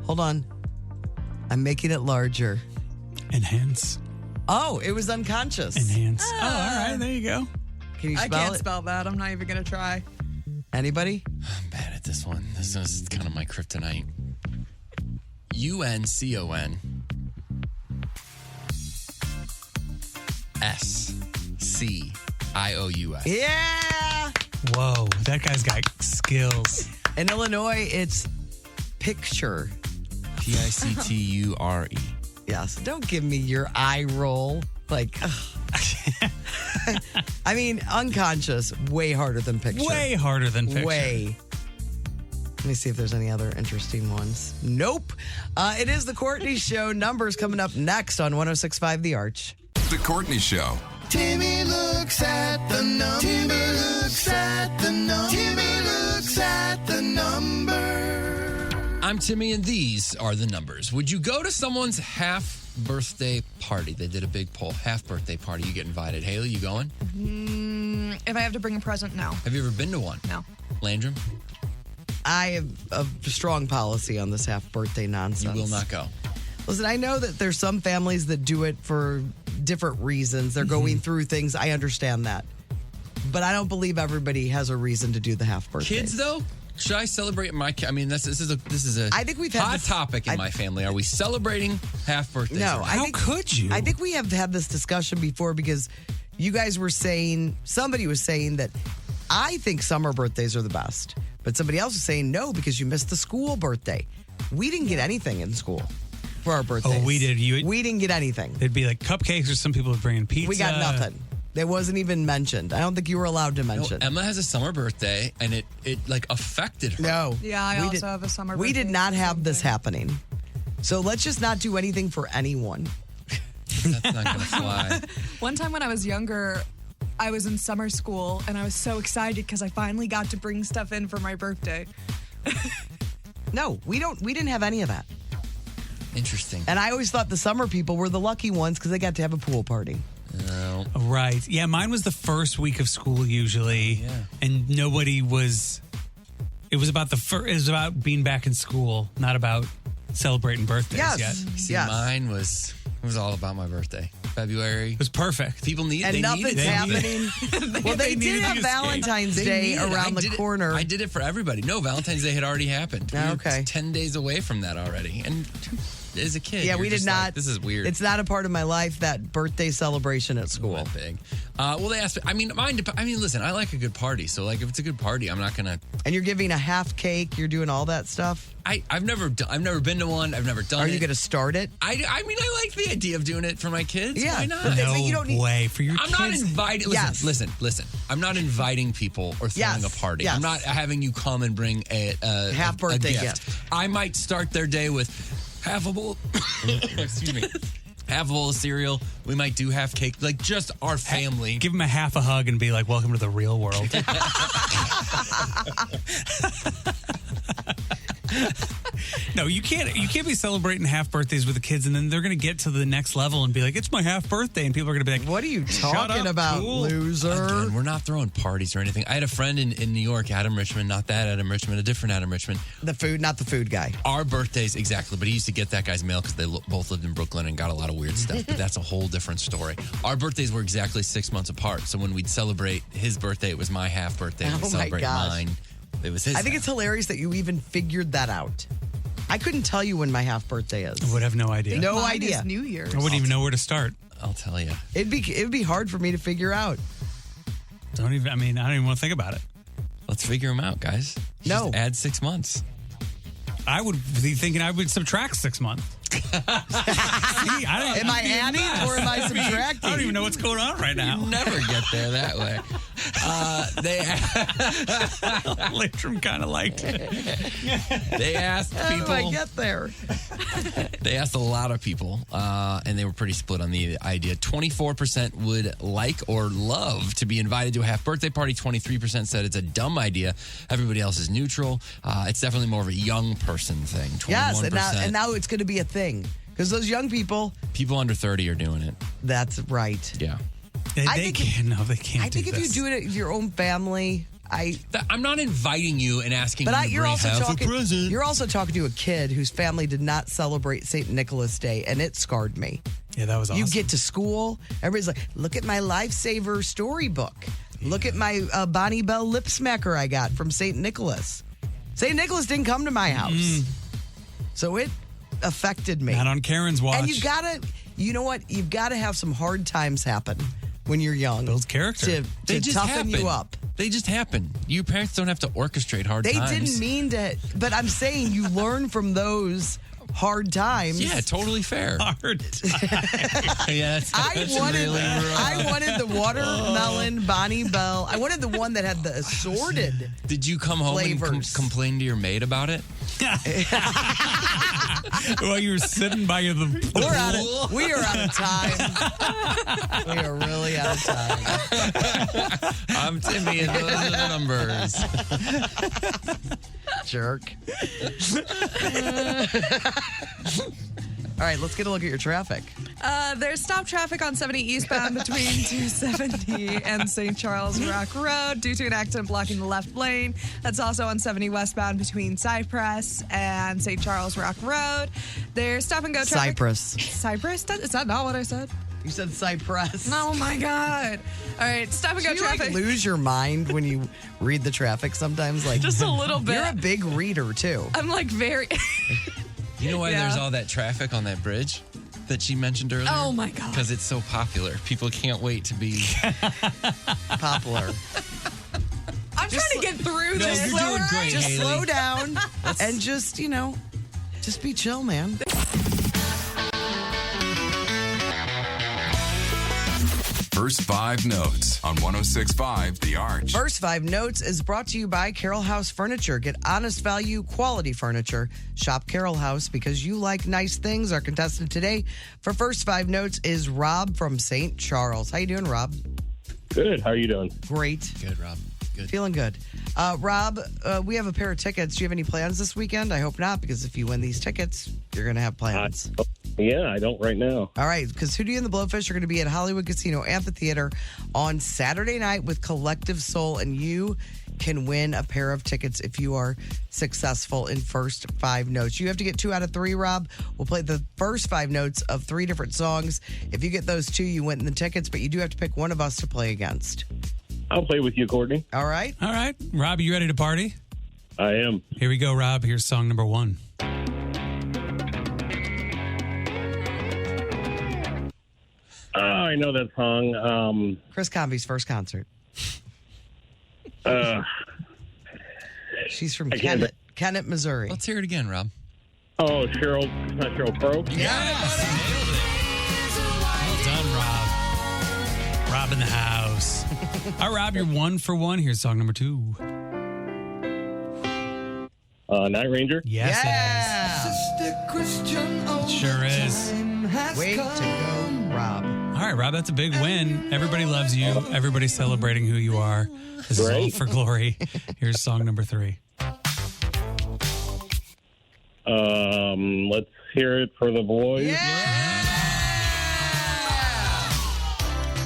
Hold on. I'm making it larger. Enhance. Oh, it was unconscious. Enhance. Oh, all right. There you go. Can you spell I can't it? spell that. I'm not even going to try. Anybody? I'm bad at this one. This is kind of my kryptonite. U-N-C-O-N. S-C-I-O-U-S. Yeah. Whoa, that guy's got skills. In Illinois, it's picture. P-I-C-T-U-R-E. Yes. Don't give me your eye roll. Like, I mean, unconscious, way harder than picture. Way harder than picture. Way. Let me see if there's any other interesting ones. Nope. It is the Courtney Show. Numbers coming up next on 106.5 The Arch. The Courtney Show. Timmy looks at the number. Timmy looks at the number. Timmy looks at the number. I'm Timmy, and these are the numbers. Would you go to someone's half birthday party? They did a big poll. Half birthday party. You get invited. Haley, you going? If I have to bring a present, no. Have you ever been to one? No. Landrum? I have a strong policy on this half birthday nonsense. You will not go. Listen, I know that there's some families that do it for different reasons. They're going through things. I understand that. But I don't believe everybody has a reason to do the half birthday. Kids, though? Should I celebrate my? I mean, this is a. I think we've had hot this, topic in my family. Are we celebrating half birthdays? No. How could you? I think we have had this discussion before because you guys were saying, somebody was saying that I think summer birthdays are the best, but somebody else was saying no because you missed the school birthday. We didn't get anything in school for our birthdays. Oh, we did. We didn't get anything. It'd be like cupcakes, or some people would bring in pizza. We got nothing. That wasn't even mentioned. I don't think you were allowed to mention. No, Emma has a summer birthday, and it like affected her. No. Yeah, I also have a summer We birthday. did not have this happening. So let's just not do anything for anyone. That's not going to fly. One time when I was younger, I was in summer school and I was so excited because I finally got to bring stuff in for my birthday. No, we didn't have any of that. Interesting. And I always thought the summer people were the lucky ones because they got to have a pool party. No. Right. Yeah, mine was the first week of school usually, and nobody was. It was about it was about being back in school, not about celebrating birthdays yet. See, mine was all about my birthday. February. It was perfect. People need And they nothing's needed it. happening. Well, they did have Valentine's Day around the corner. I did it for everybody. No, Valentine's Day had already happened. We were Okay. 10 days away from that already. And as a kid, Yeah, you're we did just not. like, this is weird. It's not a part of my life, that birthday celebration at school. Big. Well, they asked me. I mean, listen, I like a good party. So, like, if it's a good party, I'm not gonna. And you're giving a half cake. You're doing all that stuff. I've never been to one. I've never done it. Are you going to start it? I mean, I like the idea of doing it for my kids. Yeah. Why not? But No you don't need- way. For your I'm not kids? inviting. Yes. Listen. I'm not inviting people or throwing a party. Yes. I'm not having you come and bring a Half birthday gift. gift. I might start their day with half a bowl. Excuse me. Half a bowl of cereal. We might do half cake. Like just our family. Give them a half a hug and be like, "Welcome to the real world." No, you can't be celebrating half birthdays with the kids and then they're going to get to the next level and be like, "It's my half birthday," and people are going to be like, "What are you Shut talking up, about, cool." loser?" Again, we're not throwing parties or anything. I had a friend in New York, Adam Richmond, not that Adam Richmond, a different Adam Richmond. Not the food guy. Our birthdays, exactly, but he used to get that guy's mail because they both lived in Brooklyn and got a lot of weird stuff, but that's a whole different story. Our birthdays were exactly 6 months apart, so when we'd celebrate his birthday, it was my half birthday. Oh We'd my celebrate gosh. mine. It was his. I think it's hilarious that you even figured that out. I couldn't tell you when my half birthday is. I would have no idea. No Mine idea. is New Year's. I wouldn't even know where to start. I'll tell you. It'd be hard for me to figure out. I don't even want to think about it. Let's figure them out, guys. No. Just add 6 months. I would be thinking I would subtract 6 months. Am I adding or am I subtracting? I don't even know what's going on right now. You never get there that way. Latrim kind of liked it. They asked How people. do I get there? They asked a lot of people, and they were pretty split on the idea. 24% would like or love to be invited to a half birthday party. 23% said it's a dumb idea. Everybody else is neutral. It's definitely more of a young person thing. 21%. Yes, and now it's going to be a thing because those young people under 30 are doing it. That's right. Yeah. They think can't. No, they can't. I think do if this. you do it with your own family, I'm not inviting you and asking But you to you're bring also half a talking. present. You're also talking to a kid whose family did not celebrate St. Nicholas Day, and it scarred me. Yeah, that was awesome. You get to school, everybody's like, "Look at my Lifesaver storybook. Look at my Bonnie Bell lip smacker I got from St. Nicholas." St. Nicholas didn't come to my house, so it affected me. Not on Karen's watch. And you know what? You've got to have some hard times happen when you're young. Builds character. To toughen you up. They just happen. Your parents don't have to orchestrate hard They times. didn't mean to, but I'm saying you learn from those hard times. Yeah, totally fair. Hard. Yeah, I wanted the watermelon Bonnie Bell. I wanted the one that had the assorted. Did you come home flavors. and complain to your maid about it? While you were sitting by the pool. We are out of time. We are really out of time. I'm Timmy, and those are the numbers. Jerk. All right, let's get a look at your traffic. There's stop traffic on 70 eastbound between 270 and St. Charles Rock Road due to an accident blocking the left lane. That's also on 70 westbound between Cypress and St. Charles Rock Road. There's stop and go traffic. Cypress? Is that not what I said? You said Cypress. Oh my God. All right, stop and go Do you traffic. like lose your mind when you read the traffic sometimes? Like Just a little bit. You're a big reader too. I'm like very. You know why Yeah. there's all that traffic on that bridge that she mentioned earlier? Oh, my God. Because it's so popular. People can't wait to be popular. I'm trying to get through No, this. you're doing great, Just Haley. slow down and just be chill, man. First 5 Notes on 106.5 The Arch. First 5 Notes is brought to you by Carroll House Furniture. Get honest value, quality furniture. Shop Carroll House because you like nice things. Our contestant today for First 5 Notes is Rob from St. Charles. How you doing, Rob? Good. How are you doing? Great. Good, Rob. Good. Feeling good. Rob, we have a pair of tickets. Do you have any plans this weekend? I hope not, because if you win these tickets, you're going to have plans. Yeah, I don't right now. All right, because Hootie and the Blowfish are going to be at Hollywood Casino Amphitheater on Saturday night with Collective Soul, and you can win a pair of tickets if you are successful in First 5 Notes. You have to get 2 out of 3, Rob. We'll play the first 5 notes of 3 different songs. If you get those 2, you win the tickets, but you do have to pick one of us to play against. I'll play with you, Courtney. All right. All right. Rob, you ready to party? I am. Here we go, Rob. Here's song number 1. I know that song. Chris Convey's first concert. She's from Kennett, Missouri. Let's hear it again, Rob. Oh, Cheryl. It's not Cheryl Crow? Yes. Well done, Rob. Rob in the house. All right, Rob, you're 1 for 1. Here's song number 2. Night Ranger? Yes, it sure is. Way to go, Rob. All right, Rob, that's a big win. Everybody loves you. Everybody's celebrating who you are. This is all for glory. Here's song number 3. Let's hear it for the boys. Is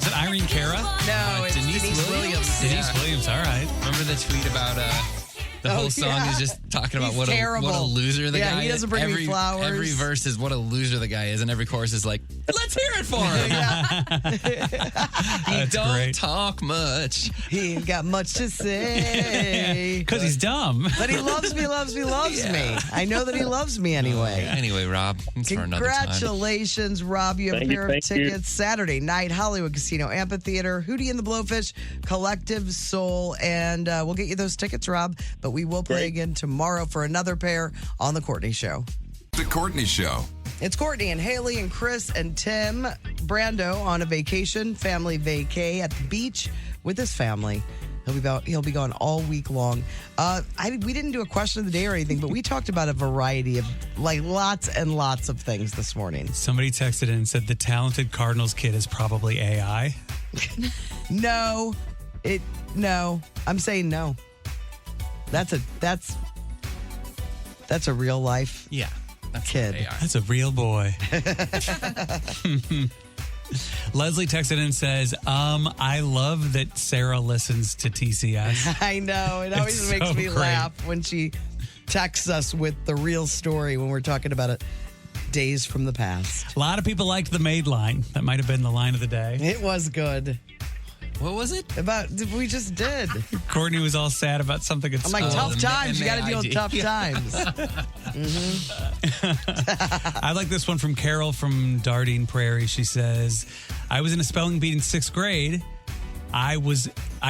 it Irene Cara? No, it's Denise Williams. Denise Williams, all right. Remember the tweet about the whole song is just talking about what a loser the guy is? he doesn't bring me flowers. Every verse is what a loser the guy is, and every chorus is like, let's hear it for him. He don't talk much. He ain't got much to say. Because he's dumb. But he loves me. I know that he loves me anyway. Anyway, Rob, it's for another time. Congratulations, Rob. You have a pair of tickets. Saturday night, Hollywood Casino Amphitheater, Hootie and the Blowfish, Collective Soul, and we'll get you those tickets, Rob. But we will play again tomorrow for another pair on The Courtney Show. The Courtney Show. It's Courtney and Haley and Chris and Tim Brando on a vacation, family vacay at the beach with his family. He'll be gone all week long. We didn't do a question of the day or anything, but we talked about a variety of lots and lots of things this morning. Somebody texted in and said the talented Cardinals kid is probably AI. No, I'm saying no. That's a real life kid. That's a real boy. Leslie texted in and says, I love that Sarah listens to TCS. I know. It always makes me laugh when she texts us with the real story when we're talking about it. Days from the past. A lot of people liked the maid line. That might have been the line of the day. It was good. What was it? We just did. Courtney was all sad about something at I'm school. like, tough times. You got to deal with tough times. I like this one from Carol from Dardine Prairie. She says, I was in a spelling bee in 6th grade. I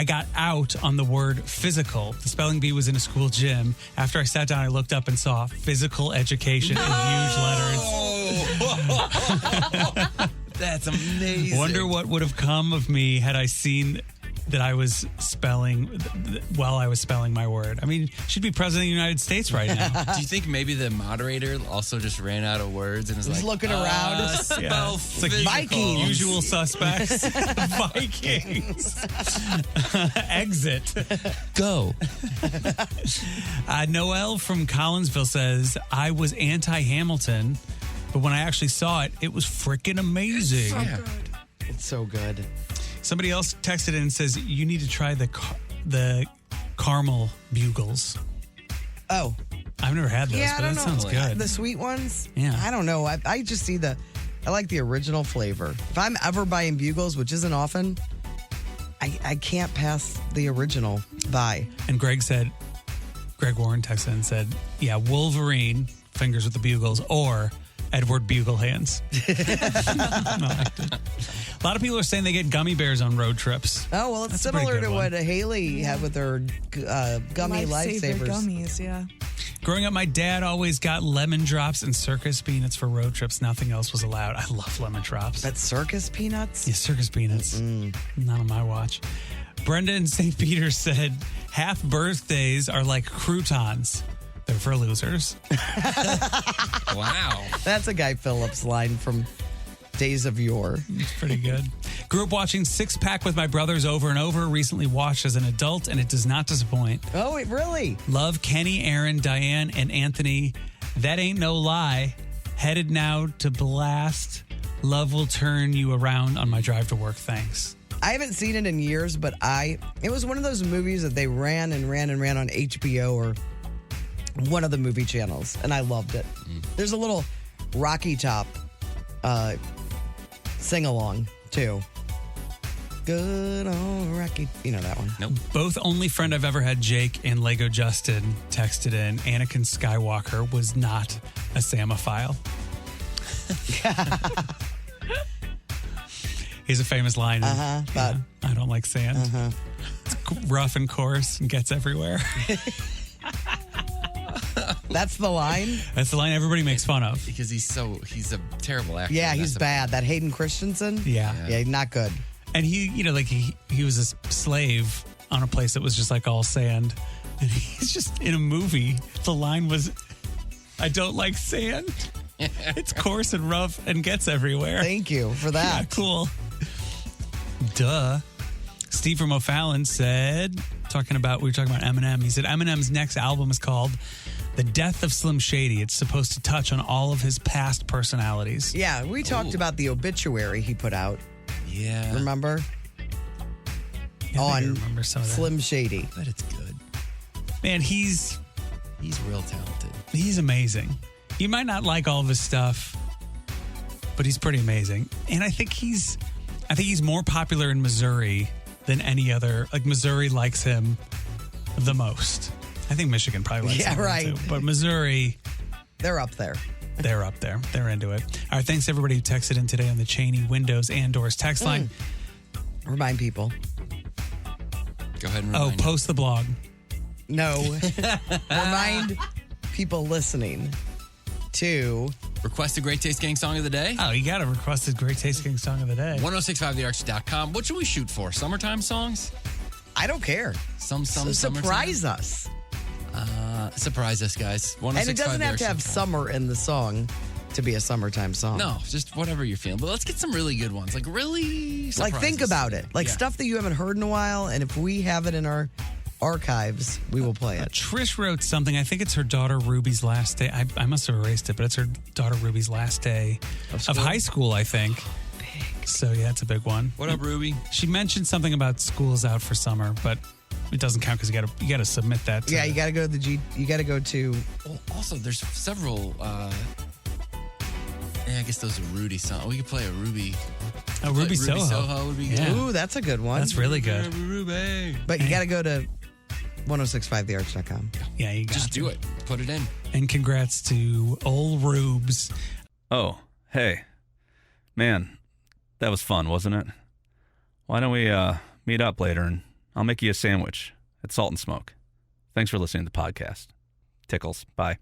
got out on the word physical. The spelling bee was in a school gym. After I sat down, I looked up and saw physical education in huge letters. That's amazing. Wonder what would have come of me had I seen that I was spelling while I was spelling my word. I mean, she'd be president of the United States right now. Do you think maybe the moderator also just ran out of words and is like looking around? Spell It's like Vikings. Usual suspects. Vikings. Exit. Go. Noelle from Collinsville says, I was anti-Hamilton, but when I actually saw it, it was freaking amazing. It's so good. Somebody else texted in and says, you need to try the caramel bugles. Oh. I've never had those, Yeah, but I that don't know. sounds good. The sweet ones? Yeah. I don't know. I just see I like the original flavor. If I'm ever buying bugles, which isn't often, I can't pass the original by. And Greg Warren texted in and said, yeah, Wolverine, fingers with the bugles, or Edward Bugle Hands. A lot of people are saying they get gummy bears on road trips. Oh, well, it's That's a pretty similar good to one. what Haley had with her gummy lifesavers. Gummies, yeah. Growing up, my dad always got lemon drops and circus peanuts for road trips. Nothing else was allowed. I love lemon drops. But circus peanuts? Yeah, circus peanuts. Not on my watch. Brenda in St. Peter said, half birthdays are like croutons. They're for losers. Wow. That's a Guy Phillips line from Days of Yore. It's pretty good. Grew up watching Six Pack with my brothers over and over. Recently watched as an adult, and it does not disappoint. Oh, it really? Love Kenny, Aaron, Diane, and Anthony. That ain't no lie. Headed now to Blast. Love will turn you around on my drive to work. Thanks. I haven't seen it in years, but it was one of those movies that they ran on HBO or one of the movie channels, and I loved it. There's a little Rocky Top sing-along, too. Good old Rocky. You know that one. Nope. Both only friend I've ever had, Jake and Lego Justin, texted in, Anakin Skywalker was not a Samophile. He's a famous line. But I don't like sand. It's rough and coarse and gets everywhere. That's the line? That's the line everybody makes fun of. Because he's a terrible actor. Yeah, he's bad. That Hayden Christensen? Yeah. Yeah, not good. And he was a slave on a place that was just like all sand. And he's just in a movie. The line was, I don't like sand. It's coarse and rough and gets everywhere. Thank you for that. Yeah, cool. Duh. Steve from O'Fallon said, we were talking about Eminem. He said Eminem's next album is called The Death of Slim Shady. It's supposed to touch on all of his past personalities. Yeah, we talked about the obituary he put out. Yeah. Remember? Yeah, I on remember some of that. Slim Shady. But it's good. Man, he's real talented. He's amazing. You might not like all of his stuff, but he's pretty amazing. And I think he's more popular in Missouri than any other. Like, Missouri likes him the most. I think Michigan probably likes him right. too. But Missouri, they're up there. They're up there. They're into it. All right, thanks everybody who texted in today on the Cheney Windows and Doors text line. Remind people. Go ahead and remind post the blog. No. Remind people listening to request a Great Taste Gang song of the day. Oh, you got to request a Great Taste Gang song of the day. 1065thearch.com. What should we shoot for? Summertime songs? I don't care. Some surprise us. Surprise us, guys. And it doesn't have to have summer in the song to be a summertime song. No, just whatever you're feeling. But let's get some really good ones. Like, really surprise think us. about it. Like stuff that you haven't heard in a while. And if we have it in our archives, we will play it. Trish wrote something. I think it's her daughter Ruby's last day. I must have erased it, but it's her daughter Ruby's last day of high school, I think. Big. So, yeah, it's a big one. What up, Ruby? She mentioned something about school's out for summer, but it doesn't count because you got to submit that. Yeah, you got to go to you got to go to. Well, also, there's several. I guess those are Rudy songs. We could play a Ruby. Oh, Ruby Soho. Ruby Soho would be good. Yeah. Ooh, that's a good one. That's really good. Ruby. But you got to go to 1065thearch.com. Yeah, you got Just do it. Put it in. And congrats to old Rubes. Oh, hey. Man, that was fun, wasn't it? Why don't we meet up later and I'll make you a sandwich at Salt and Smoke. Thanks for listening to the podcast. Tickles. Bye.